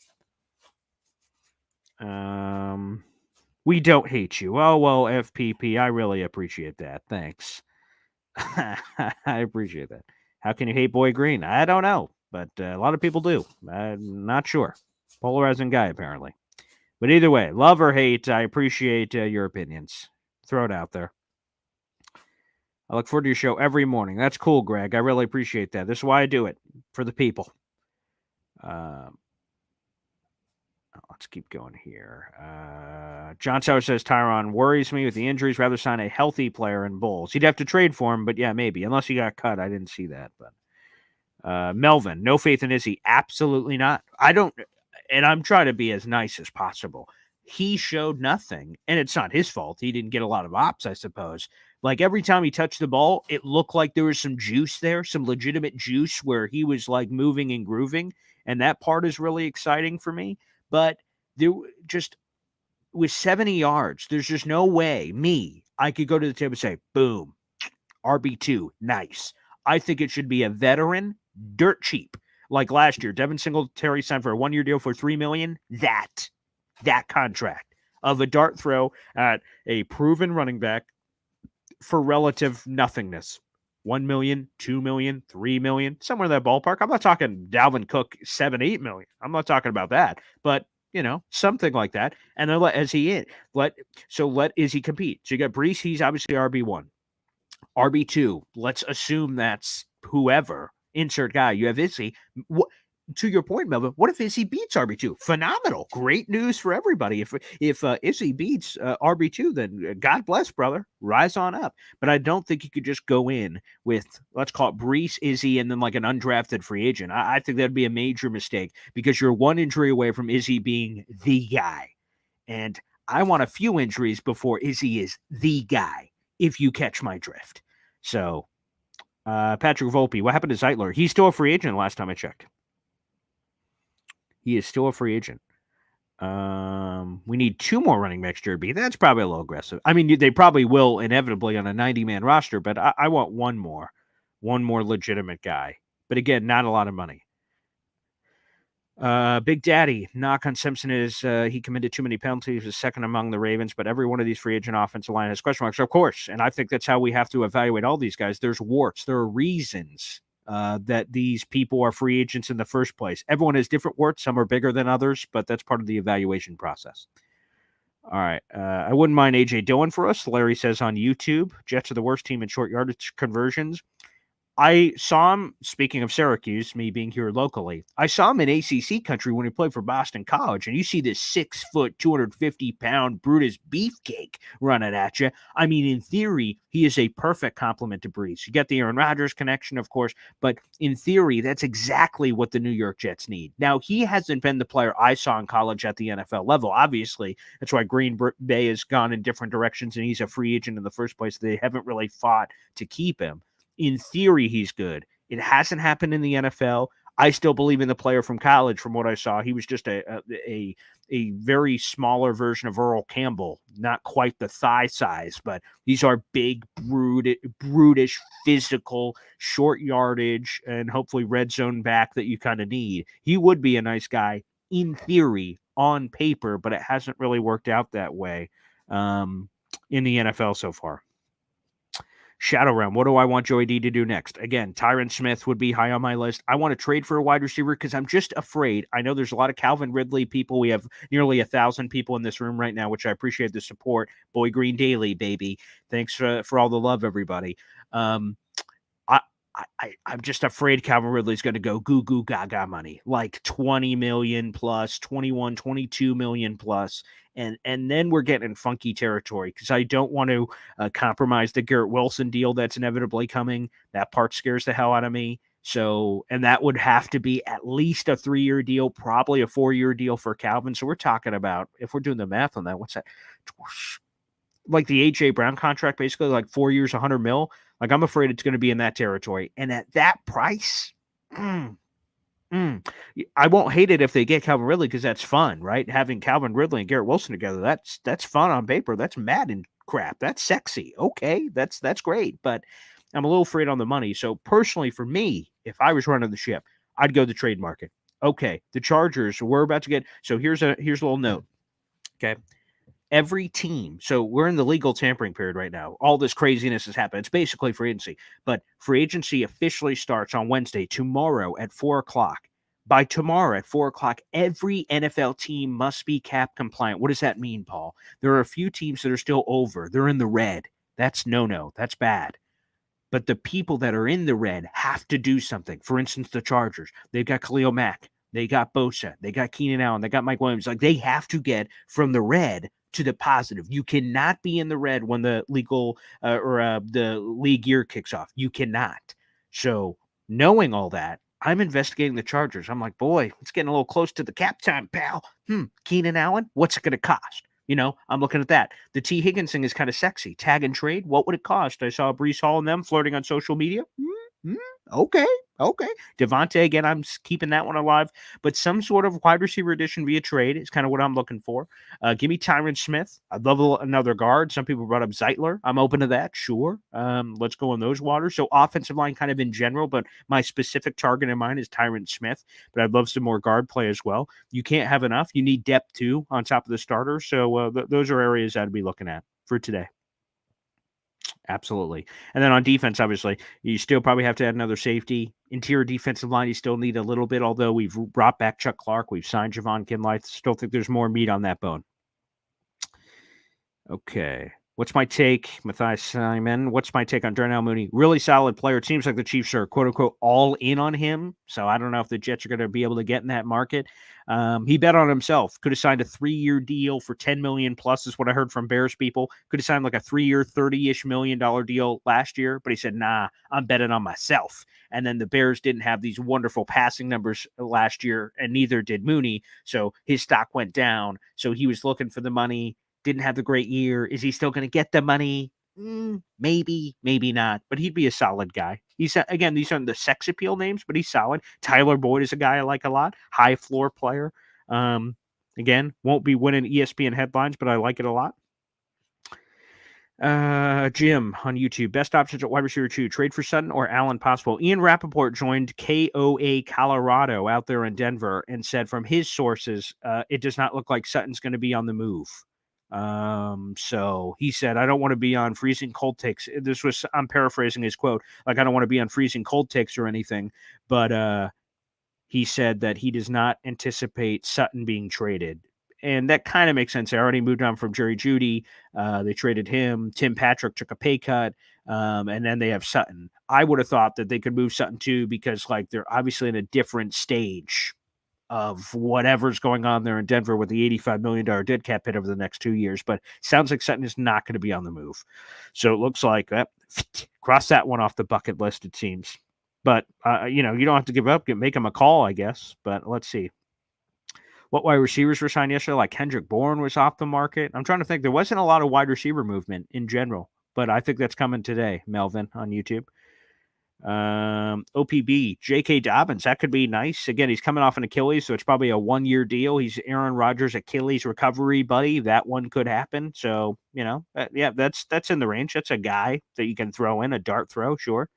We don't hate you. Oh, well, FPP, I really appreciate that. Thanks. I appreciate that. How can you hate Boy Green? I don't know, but a lot of people do. I'm not sure. Polarizing guy, apparently. But either way, love or hate, I appreciate your opinions. Throw it out there. I look forward to your show every morning. That's cool, Greg. I really appreciate that. This is why I do it, for the people. Let's let's keep going here. John Sauer says Tyron worries me with the injuries. Rather sign a healthy player in Bulls. He'd have to trade for him, but yeah, maybe. Unless he got cut. I didn't see that. But Melvin, no faith in Izzy. Absolutely not. I don't, and I'm trying to be as nice as possible. He showed nothing, and it's not his fault. He didn't get a lot of ops, I suppose. Like every time he touched the ball, it looked like there was some juice there, some legitimate juice where he was like moving and grooving. And that part is really exciting for me. But there just with 70 yards, there's just no way I could go to the table and say, boom, RB2, nice. I think it should be a veteran, dirt cheap. Like last year, Devin Singletary signed for a 1-year deal for $3 million. That contract of a dart throw at a proven running back for relative nothingness. 1 million, 2 million, 3 million, somewhere in that ballpark. I'm not talking Dalvin Cook 7-8 million. I'm not talking about that, but something like that. And then let Izzy compete. So you got Bryce, he's obviously RB1. RB2, let's assume that's whoever. Insert guy. You have Izzy. To your point, Melvin, what if Izzy beats RB2? Phenomenal. Great news for everybody. If Izzy beats RB2, then God bless, brother. Rise on up. But I don't think you could just go in with, let's call it Bryce, Izzy, and then like an undrafted free agent. I think that'd be a major mistake because you're one injury away from Izzy being the guy. And I want a few injuries before Izzy is the guy, if you catch my drift. So, Patrick Volpe, what happened to Zeitler? He's still a free agent last time I checked. He is still a free agent. We need 2 more running backs, Jerby. That's probably a little aggressive. I mean, they probably will inevitably on a 90-man roster, but I want one more legitimate guy. But again, not a lot of money. Big Daddy, knock on Simpson is he committed too many penalties, is second among the Ravens, but every one of these free agent offensive line has question marks, of course. And I think that's how we have to evaluate all these guys. There's warts. There are reasons that these people are free agents in the first place. Everyone has different warts. Some are bigger than others, but that's part of the evaluation process. All right. I wouldn't mind A.J. Dillon for us. Larry says on YouTube, Jets are the worst team in short yardage conversions. I saw him, speaking of Syracuse, me being here locally, I saw him in ACC country when he played for Boston College, and you see this 6 foot, 250-pound Brutus beefcake running at you. I mean, in theory, he is a perfect complement to Bryce. You get the Aaron Rodgers connection, of course, but in theory, that's exactly what the New York Jets need. Now, he hasn't been the player I saw in college at the NFL level, obviously. That's why Green Bay has gone in different directions, and he's a free agent in the first place. They haven't really fought to keep him. In theory, he's good. It hasn't happened in the NFL. I still believe in the player from college. From what I saw, he was just a very smaller version of Earl Campbell. Not quite the thigh size, but these are big, brutish, physical, short yardage, and hopefully red zone back that you kind of need. He would be a nice guy in theory on paper, but it hasn't really worked out that way in the NFL so far. Shadow Realm, what do I want Joey D to do next? Again, Tyron Smith would be high on my list. I want to trade for a wide receiver because I'm just afraid. I know there's a lot of Calvin Ridley people. We have nearly 1,000 people in this room right now, which I appreciate the support. Boy Green Daily, baby. Thanks for all the love, everybody. I'm just afraid Calvin Ridley's going to go goo goo gaga money, like 20 million plus, 21, 22 million plus. And then we're getting in funky territory because I don't want to compromise the Garrett Wilson deal that's inevitably coming. That part scares the hell out of me. So, and that would have to be at least a 3-year deal, probably a 4-year deal for Calvin. So we're talking about, if we're doing the math on that, what's that? Like the A.J. Brown contract, basically like 4 years, 100 mil. Like I'm afraid it's going to be in that territory. And at that price, I won't hate it if they get Calvin Ridley because that's fun, right? Having Calvin Ridley and Garrett Wilson together, that's fun on paper. That's Madden crap. That's sexy. Okay, that's great. But I'm a little afraid on the money. So personally, for me, if I was running the ship, I'd go the trade market. Okay, the Chargers, we're about to get. So here's a little note. Okay. Every team, so we're in the legal tampering period right now. All this craziness has happened. It's basically free agency. But free agency officially starts on Wednesday, tomorrow at 4 o'clock. By tomorrow at 4 o'clock, every NFL team must be cap compliant. What does that mean, Paul? There are a few teams that are still over. They're in the red. That's no. That's bad. But the people that are in the red have to do something. For instance, the Chargers. They've got Khalil Mack. They got Bosa. They got Keenan Allen. They got Mike Williams. Like, they have to get from the red to the positive. You cannot be in the red when the the league year kicks off. You cannot. So knowing all that, I'm investigating the Chargers. I'm like, boy, it's getting a little close to the cap time, pal. Keenan Allen, what's it going to cost? I'm looking at that. The T. Higgins thing is kind of sexy. Tag and trade, what would it cost? I saw Bryce Hall and them flirting on social media. Okay. Devontae, again, I'm keeping that one alive. But some sort of wide receiver addition via trade is kind of what I'm looking for. Give me Tyron Smith. I'd love another guard. Some people brought up Zeitler. I'm open to that, sure. Let's go in those waters. So offensive line kind of in general, but my specific target in mind is Tyron Smith. But I'd love some more guard play as well. You can't have enough. You need depth, too, on top of the starters. So those are areas I'd be looking at for today. Absolutely. And then on defense, obviously, you still probably have to add another safety. Interior defensive line, you still need a little bit, although we've brought back Chuck Clark. We've signed Javon Kinlaw. I still think there's more meat on that bone. Okay. What's my take, Matthias Simon? What's my take on Darnell Mooney? Really solid player. It seems like the Chiefs are, quote-unquote, all in on him. So I don't know if the Jets are going to be able to get in that market. He bet on himself. Could have signed a 3-year deal for $10 million plus is what I heard from Bears people. Could have signed like a 3-year, $30-ish million deal last year. But he said, nah, I'm betting on myself. And then the Bears didn't have these wonderful passing numbers last year, and neither did Mooney. So his stock went down. So he was looking for the money. Didn't have the great year. Is he still going to get the money? Maybe, maybe not. But he'd be a solid guy. He's, again, these aren't the sex appeal names, but he's solid. Tyler Boyd is a guy I like a lot. High floor player. Again, won't be winning ESPN headlines, but I like it a lot. Jim on YouTube. Best options at wide receiver 2. Trade for Sutton or Allen possible. Ian Rappaport joined KOA Colorado out there in Denver and said from his sources, it does not look like Sutton's going to be on the move. So he said, I don't want to be on freezing cold takes. I'm paraphrasing his quote. Like, I don't want to be on freezing cold takes or anything, but, he said that he does not anticipate Sutton being traded. And that kind of makes sense. They already moved on from Jerry Jeudy. They traded him. Tim Patrick took a pay cut. And then they have Sutton. I would have thought that they could move Sutton too, because like they're obviously in a different stage of whatever's going on there in Denver with the $85 million dead cap hit over the next 2 years. But sounds like Sutton is not going to be on the move. So it looks like cross that one off the bucket list, it seems. But, you don't have to give up. Make him a call, I guess. But let's see. What wide receivers were signed yesterday? Like Kendrick Bourne was off the market. I'm trying to think. There wasn't a lot of wide receiver movement in general. But I think that's coming today, Melvin, on YouTube. OPB, J.K. Dobbins, that could be nice. Again, he's coming off an Achilles, so it's probably a 1-year deal. He's Aaron Rodgers' Achilles recovery buddy. That one could happen. So, yeah, that's in the range. That's a guy that you can throw in, a dart throw, sure.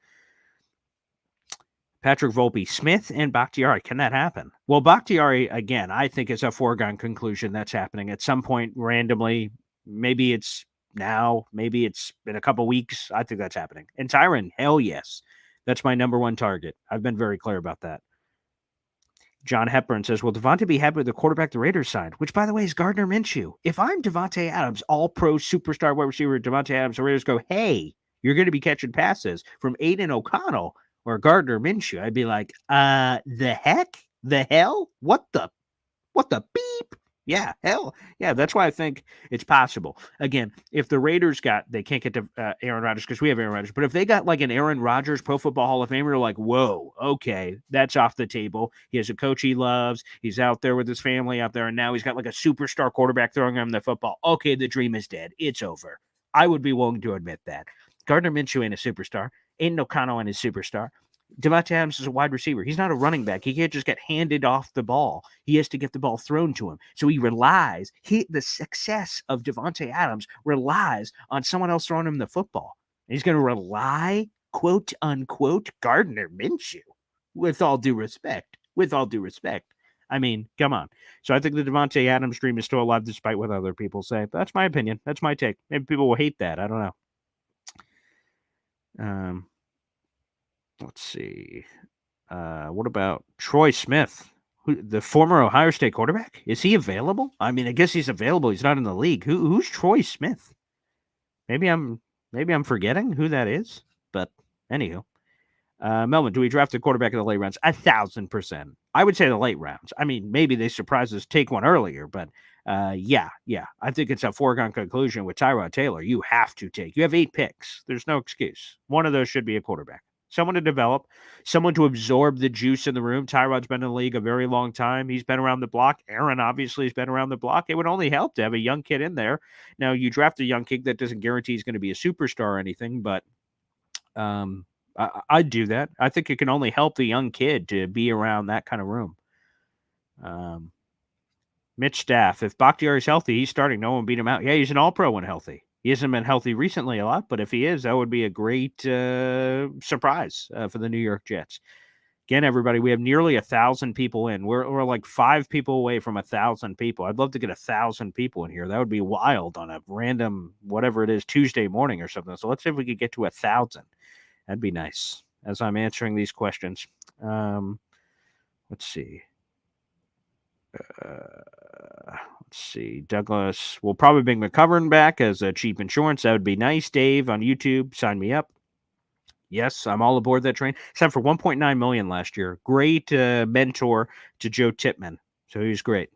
Patrick Volpe, Smith and Bakhtiari. Can that happen? Well, Bakhtiari, again, I think is a foregone conclusion that's happening at some point randomly. Maybe it's now, maybe it's in a couple weeks. I think that's happening. And Tyron, hell yes. That's my number one target. I've been very clear about that. John Hepburn says, will Devontae be happy with the quarterback the Raiders signed? Which, by the way, is Gardner Minshew. If I'm Devontae Adams, all-pro superstar wide receiver Devontae Adams, the Raiders go, hey, you're going to be catching passes from Aiden O'Connell or Gardner Minshew. I'd be like, the heck? The hell? What the beep? Yeah, hell. Yeah, that's why I think it's possible. Again, if the Raiders they can't get to Aaron Rodgers because we have Aaron Rodgers, but if they got like an Aaron Rodgers Pro Football Hall of Famer, like, whoa, okay, that's off the table. He has a coach he loves. He's out there with his family out there, and now he's got like a superstar quarterback throwing him the football. Okay, the dream is dead. It's over. I would be willing to admit that. Gardner Minshew ain't a superstar. Aiden O'Connell ain't a superstar. Devontae Adams is a wide receiver. He's not a running back. He can't just get handed off the ball. He has to get the ball thrown to him. So he relies. The success of Devontae Adams relies on someone else throwing him the football. And he's going to rely, quote unquote, Gardner Minshew. With all due respect. I mean, come on. So I think the Devontae Adams dream is still alive despite what other people say. But that's my opinion. That's my take. Maybe people will hate that. I don't know. Let's see. What about Troy Smith, the former Ohio State quarterback? Is he available? I mean, I guess he's available. He's not in the league. Who's Troy Smith? Maybe I'm forgetting who that is. But anywho, Melvin, do we draft a quarterback in the late rounds? 1,000%. I would say the late rounds. I mean, maybe they surprise us, take one earlier, but yeah. I think it's a foregone conclusion with Tyrod Taylor. You have to take. You have 8 picks. There's no excuse. One of those should be a quarterback. Someone to develop, someone to absorb the juice in the room. Tyrod's been in the league a very long time. He's been around the block. Aaron obviously has been around the block. It would only help to have a young kid in there. Now, you draft a young kid that doesn't guarantee he's going to be a superstar or anything, but I'd do that. I think it can only help the young kid to be around that kind of room. Mitch Staff, if Bakhtiari's healthy, he's starting. No one beat him out. Yeah, he's an all-pro when healthy. He hasn't been healthy recently a lot, but if he is, that would be a great surprise for the New York Jets. Again, everybody, we have nearly 1,000 people in. We're like 5 people away from 1,000 people. I'd love to get 1,000 people in here. That would be wild on a random, whatever it is, Tuesday morning or something. So let's see if we could get to 1,000. That'd be nice as I'm answering these questions. Let's see. Douglas will probably bring McCovern back as a cheap insurance. That would be nice. Dave on YouTube, sign me up. Yes, I'm all aboard that train. Signed for $1.9 million last year. Great mentor to Joe Tippmann. So he was great.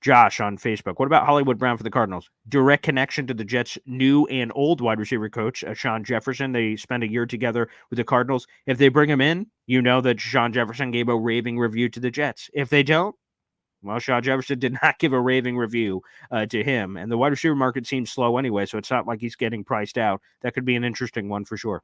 Josh on Facebook. What about Hollywood Brown for the Cardinals? Direct connection to the Jets' new and old wide receiver coach, Sean Jefferson. They spent a year together with the Cardinals. If they bring him in, you know that Sean Jefferson gave a raving review to the Jets. If they don't, well, Sean Jefferson did not give a raving review to him. And the wide receiver market seems slow anyway, so it's not like he's getting priced out. That could be an interesting one for sure.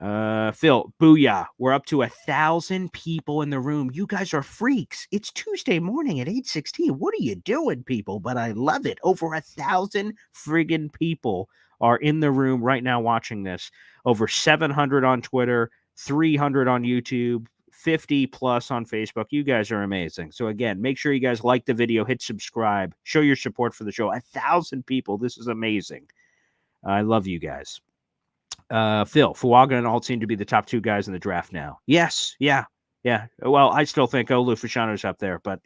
Phil, booyah. We're up to 1,000 people in the room. You guys are freaks. It's Tuesday morning at 8:16. What are you doing, people? But I love it. Over 1,000 friggin' people are in the room right now watching this. Over 700 on Twitter, 300 on YouTube, 50 plus on Facebook. You guys are amazing. So again, make sure you guys like the video, hit subscribe, show your support for the show. 1,000 people. This is amazing. I love you guys. Phil, Fuaga and Alt seem to be the top 2 guys in the draft now. Yes. Yeah. Well, I still think Olu Fashano's up there, but,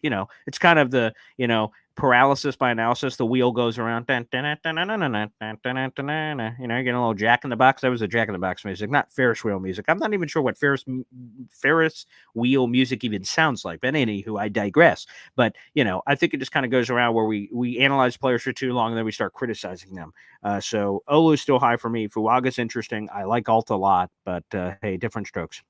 it's kind of the, paralysis by analysis. The wheel goes around. You're getting a little Jack in the Box. That was a Jack in the Box music, not Ferris wheel music. I'm not even sure what Ferris wheel music even sounds like. But anywho, I digress. But, I think it just kind of goes around where we analyze players for too long and then we start criticizing them. So Olu's still high for me. Fuaga's interesting. I like Alt a lot, but hey, different strokes.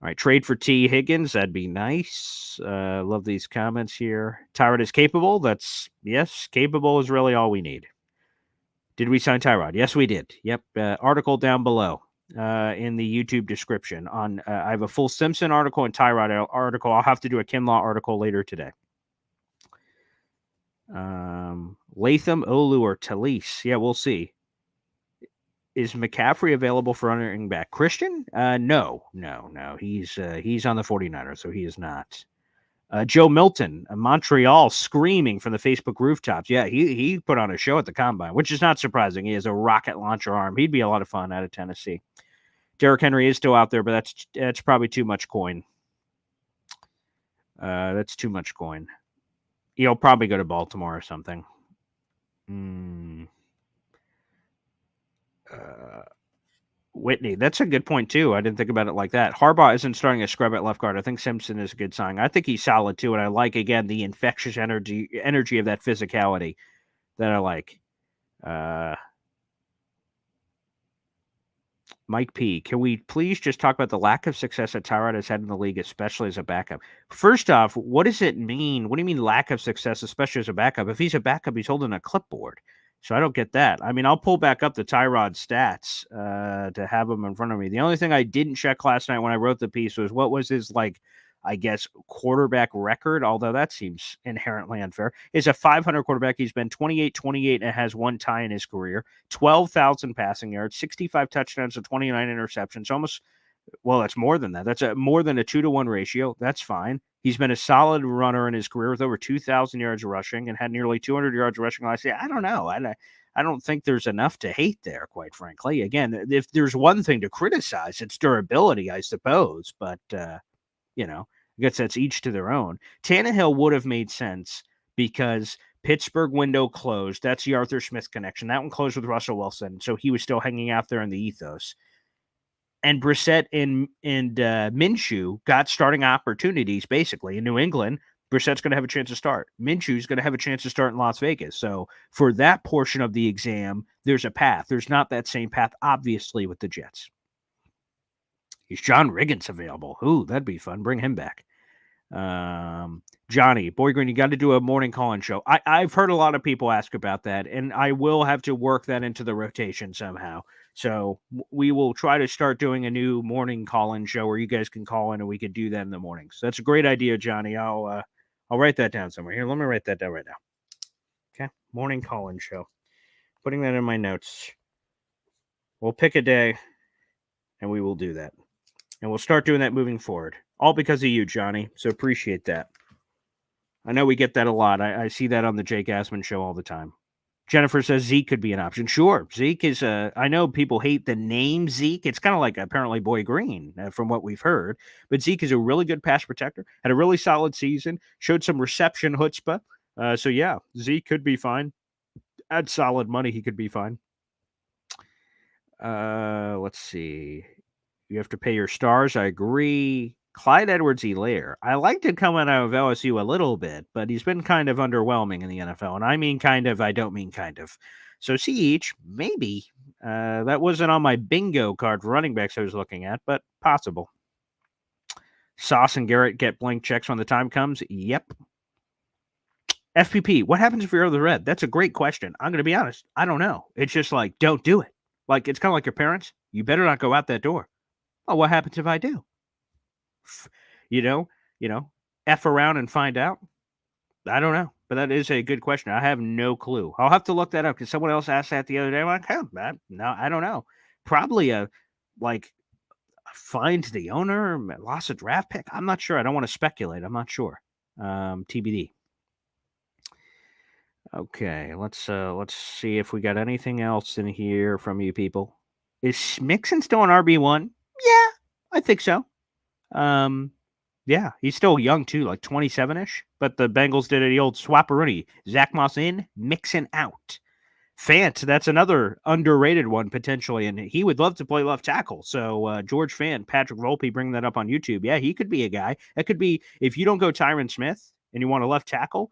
All right, trade for T. Higgins. That'd be nice. Love these comments here. Tyrod is capable. Yes, capable is really all we need. Did we sign Tyrod? Yes, we did. Yep. Article down below in the YouTube description. I have a full Simpson article and Tyrod article. I'll have to do a Kinlaw article later today. Latham, Olu, or Talise. Yeah, we'll see. Is McCaffrey available for running back? Christian? No. He's on the 49ers, so he is not. Joe Milton, Montreal, screaming from the Facebook rooftops. Yeah, he put on a show at the Combine, which is not surprising. He has a rocket launcher arm. He'd be a lot of fun out of Tennessee. Derrick Henry is still out there, but that's probably too much coin. That's too much coin. He'll probably go to Baltimore or something. Whitney, that's a good point too. I didn't think about it like that. Harbaugh isn't starting a scrub at left guard. I think Simpson is a good sign. I think he's solid too, and I like again the infectious energy of that physicality that I like. Mike P, can we please just talk about the lack of success that Tyrod has had in the league, especially as a backup? First off, what does it mean? What do you mean lack of success, especially as a backup? If he's a backup, he's holding a clipboard. So I don't get that. I mean, I'll pull back up the Tyrod stats to have them in front of me. The only thing I didn't check last night when I wrote the piece was what was his, quarterback record, although that seems inherently unfair. Is a 500 quarterback. He's been 28 and has 1 tie in his career, 12,000 passing yards, 65 touchdowns, and 29 interceptions. That's more than that. That's more than a 2-to-1 ratio. That's fine. He's been a solid runner in his career with over 2,000 yards rushing and had nearly 200 yards rushing last year. I don't know. I don't think there's enough to hate there, quite frankly. Again, if there's one thing to criticize, it's durability, I suppose. But, I guess that's each to their own. Tannehill would have made sense because Pittsburgh window closed. That's the Arthur Smith connection. That one closed with Russell Wilson, so he was still hanging out there in the ethos. And Brissett and Minshew got starting opportunities basically in New England. Brissett's going to have a chance to start. Minshew's going to have a chance to start in Las Vegas. So for that portion of the exam, there's a path. There's not that same path, obviously, with the Jets. Is John Riggins available? Ooh, that'd be fun. Bring him back. Johnny, Boy Green, you got to do a morning call-in show. I've heard a lot of people ask about that, and I will have to work that into the rotation somehow. So we will try to start doing a new morning call-in show where you guys can call in and we could do that in the mornings. So that's a great idea, Johnny. I'll write that down somewhere. Here, let me write that down right now. Okay, morning call-in show. Putting that in my notes. We'll pick a day, and we will do that. And we'll start doing that moving forward. All because of you, Johnny. So appreciate that. I know we get that a lot. I see that on the Jake Assman show all the time. Jennifer says Zeke could be an option. Sure. Zeke is I know people hate the name Zeke. It's kind of like apparently Boy Green from what we've heard. But Zeke is a really good pass protector. Had a really solid season. Showed some reception chutzpah. So yeah, Zeke could be fine. At solid money, he could be fine. Let's see. You have to pay your stars. I agree. Clyde Edwards-Helaire. I liked him coming out of LSU a little bit, but he's been kind of underwhelming in the NFL. And I mean kind of, I don't mean kind of. So CH, maybe. That wasn't on my bingo card for running backs I was looking at, but possible. Sauce and Garrett get blank checks when the time comes? Yep. FPP, what happens if you're the red? That's a great question. I'm going to be honest. I don't know. It's just like, don't do it. Like, it's kind of like your parents. You better not go out that door. Oh, what happens if I do? You know, F around and find out. I don't know, but that is a good question. I have no clue. I'll have to look that up because someone else asked that the other day. I'm like, no, I don't know. Probably find the owner, lost a draft pick. I'm not sure. I don't want to speculate. I'm not sure. TBD. Okay, let's see if we got anything else in here from you people. Is Mixon still an RB1? Yeah, I think so. Yeah, he's still young too, like 27-ish. But the Bengals did the old swapperoonie. Zach Moss in, Mixon out. Fant, that's another underrated one potentially, and he would love to play left tackle. So George Fant, Patrick Volpe, bring that up on YouTube. Yeah, he could be a guy. That could be, if you don't go Tyron Smith and you want a left tackle,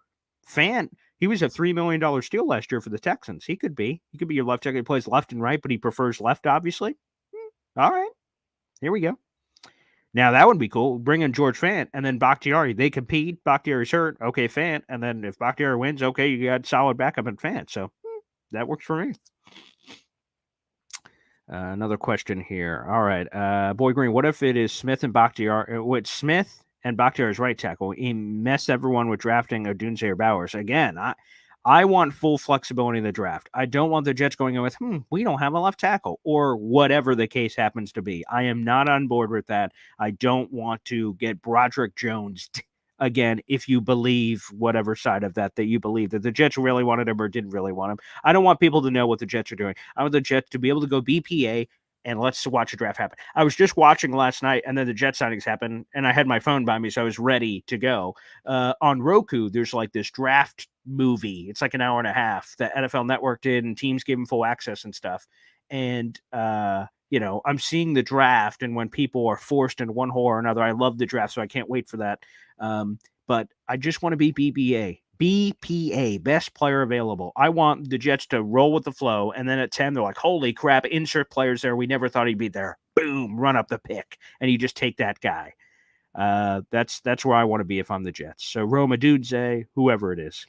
Fant, he was a $3 million steal last year for the Texans. He could be your left tackle. He plays left and right, but he prefers left, obviously. All right, here we go. Now, that would be cool. Bring in George Fant and then Bakhtiari. They compete. Bakhtiari's hurt. Okay, Fant. And then if Bakhtiari wins, okay, you got solid backup in Fant. So that works for me. Another question here. All right. Boy Green, what if it is Smith and Bakhtiari? With Smith and Bakhtiari's right tackle, he messed everyone with drafting Odunze or Bowers. Again, I want full flexibility in the draft. I don't want the Jets going in with, we don't have a left tackle, or whatever the case happens to be. I am not on board with that. I don't want to get Broderick Jones again, if you believe whatever side of that you believe, that the Jets really wanted him or didn't really want him. I don't want people to know what the Jets are doing. I want the Jets to be able to go BPA and let's watch a draft happen. I was just watching last night, and then the Jet signings happened, and I had my phone by me, so I was ready to go. On Roku, there's like this draft movie. It's like an hour and a half that NFL Network did, and teams gave them full access and stuff. And, I'm seeing the draft, and when people are forced in one hole or another, I love the draft, so I can't wait for that. But I just want to be BPA, best player available. I want the Jets to roll with the flow, and then at 10, they're like, holy crap, insert players there. We never thought he'd be there. Boom, run up the pick, and you just take that guy. That's where I want to be if I'm the Jets. So Roma Dudze, whoever it is.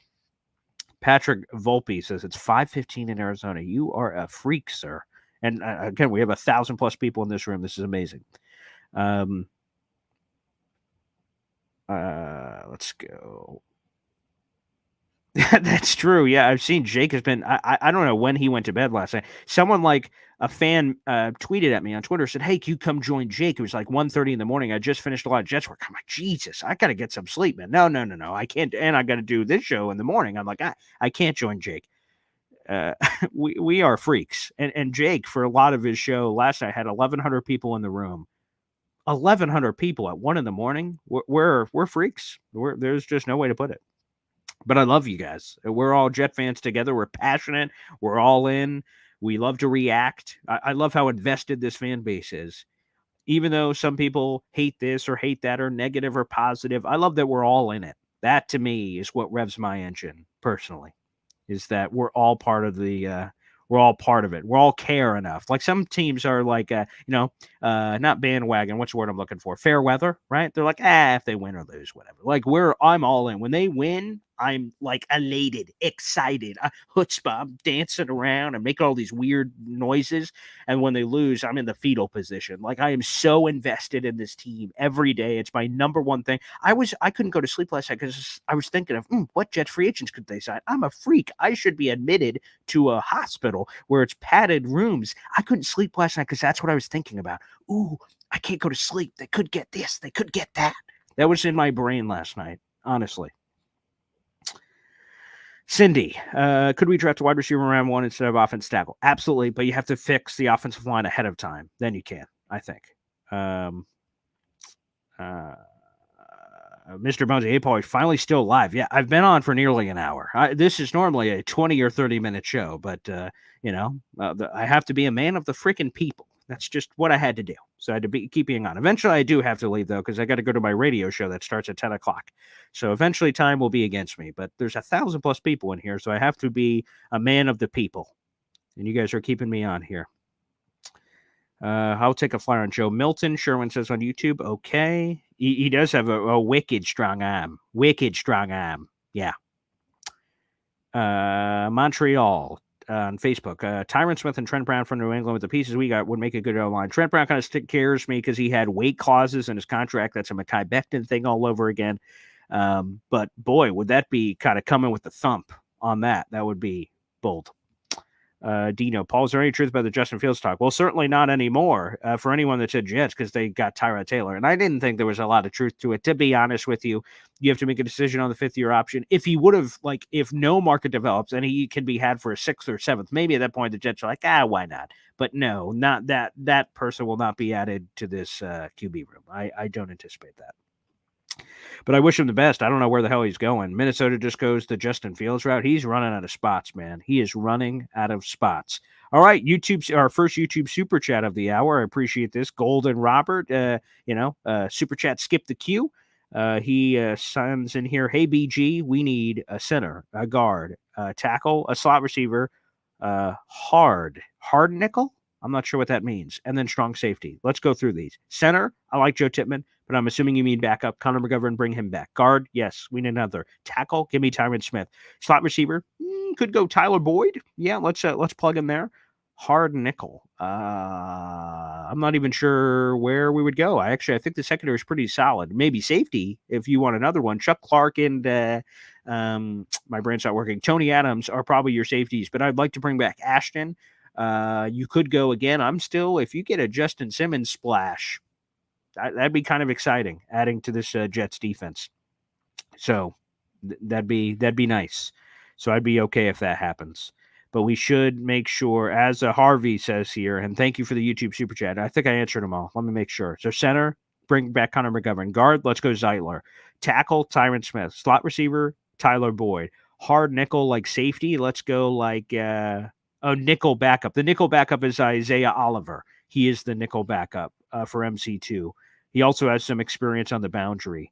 Patrick Volpe says it's 5:15 in Arizona. You are a freak, sir. And again, we have 1,000+ people in this room. This is amazing. Let's go. That's true. Yeah, I've seen Jake has been. I don't know when he went to bed last night. Someone like a fan tweeted at me on Twitter, said, "Hey, can you come join Jake?" It was like 1:30 in the morning. I just finished a lot of Jets work. I'm like, Jesus, I got to get some sleep, man. No, I can't. And I got to do this show in the morning. I'm like, I can't join Jake. We are freaks. And Jake, for a lot of his show last night, had 1,100 people in the room. 1,100 people at 1 a.m. We're freaks. There's just no way to put it. But I love you guys. We're all Jet fans together. We're passionate. We're all in. We love to react. I love how invested this fan base is. Even though some people hate this or hate that or negative or positive, I love that we're all in it. That to me is what revs my engine personally, is that we're all part of the we're all part of it. We're all care enough. Like some teams are like, not bandwagon. What's the word I'm looking for? Fair weather, right? They're like, if they win or lose, whatever. Like I'm all in. When they win, I'm like elated, excited, chutzpah. I'm dancing around and making all these weird noises. And when they lose, I'm in the fetal position. Like I am so invested in this team every day. It's my number one thing. I couldn't go to sleep last night because I was thinking of what Jets free agents could they sign. I'm a freak. I should be admitted to a hospital where it's padded rooms. I couldn't sleep last night because that's what I was thinking about. Ooh, I can't go to sleep. They could get this. They could get that. That was in my brain last night, honestly. Cindy, could we draft a wide receiver in round 1 instead of offensive tackle? Absolutely, but you have to fix the offensive line ahead of time. Then you can, I think. Mr. Bonesy, hey, Paul, you're finally still live. Yeah, I've been on for nearly an hour. This is normally a 20 or 30-minute show, but, I have to be a man of the freaking people. That's just what I had to do. So I had to keep being on. Eventually, I do have to leave, though, because I got to go to my radio show that starts at 10 o'clock. So eventually, time will be against me. But there's 1,000+ people in here, so I have to be a man of the people. And you guys are keeping me on here. I'll take a flyer on Joe Milton. Sherwin says on YouTube, okay. He does have a wicked strong arm. Wicked strong arm. Yeah. Montreal on Facebook. Tyron Smith and Trent Brown from New England with the pieces we got would make a good O-line. Trent Brown kind of scares me because he had weight clauses in his contract. That's a Mekhi Becton thing all over again. But boy, would that be kind of coming with the thump on that. That would be bold. Dino, Paul, is there any truth about the Justin Fields talk? Well, certainly not anymore for anyone that said Jets because they got Tyrod Taylor. And I didn't think there was a lot of truth to it. To be honest with you, you have to make a decision on the 5th-year option. If he would have, if no market develops and he can be had for a 6th or 7th, maybe at that point the Jets are like, why not? But no, not that. That person will not be added to this QB room. I don't anticipate that. But I wish him the best. I don't know where the hell he's going. Minnesota just goes the Justin Fields route. He's running out of spots, man. He is running out of spots. All right, our first YouTube super chat of the hour. I appreciate this. Golden Robert, super chat, skip the queue. He signs in here, hey, BG, we need a center, a guard, a tackle, a slot receiver, hard nickel? I'm not sure what that means. And then strong safety. Let's go through these. Center, I like Joe Tippmann, but I'm assuming you mean backup. Connor McGovern, bring him back. Guard, yes, we need another. Tackle, give me Tyron Smith. Slot receiver, could go Tyler Boyd. Yeah, let's plug him there. Hard nickel. I'm not even sure where we would go. I think the secondary is pretty solid. Maybe safety if you want another one. Chuck Clark and my brain's not working. Tony Adams are probably your safeties, but I'd like to bring back Ashton. You could go again. If you get a Justin Simmons splash, that'd be kind of exciting, adding to this Jets defense. So that'd be nice. So I'd be okay if that happens. But we should make sure, as Harvey says here, and thank you for the YouTube super chat. I think I answered them all. Let me make sure. So center, bring back Connor McGovern. Guard, let's go Zeitler. Tackle, Tyron Smith. Slot receiver, Tyler Boyd. Hard nickel like safety, let's go like nickel backup. The nickel backup is Isaiah Oliver. He is the nickel backup for MC2. He also has some experience on the boundary.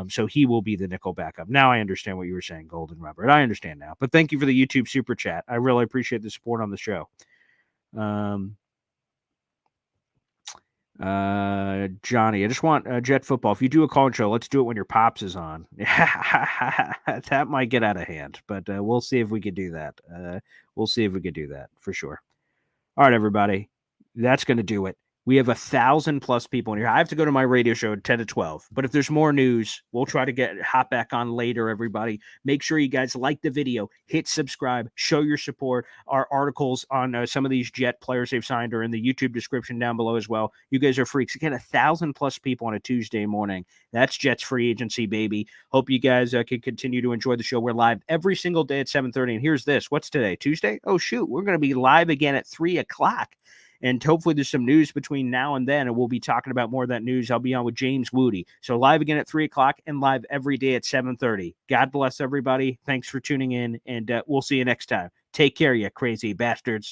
So he will be the nickel backup. Now I understand what you were saying, Golden Robert. I understand now. But thank you for the YouTube super chat. I really appreciate the support on the show. Johnny, I just want Jet football. If you do a call show, let's do it when your pops is on. That might get out of hand, but we'll see if we could do that. We'll see if we could do that for sure. All right, everybody. That's going to do it. We have 1,000+ people in here. I have to go to my radio show at 10 to 12. But if there's more news, we'll try to hop back on later, everybody. Make sure you guys like the video, hit subscribe, show your support. Our articles on some of these Jet players they've signed are in the YouTube description down below as well. You guys are freaks. Again, 1,000+ people on a Tuesday morning. That's Jets free agency, baby. Hope you guys can continue to enjoy the show. We're live every single day at 7:30. And here's this. What's today? Tuesday? Oh, shoot. We're going to be live again at 3 o'clock. And hopefully there's some news between now and then, and we'll be talking about more of that news. I'll be on with James Woody. So live again at 3 o'clock and live every day at 7:30. God bless everybody. Thanks for tuning in, and we'll see you next time. Take care, you crazy bastards.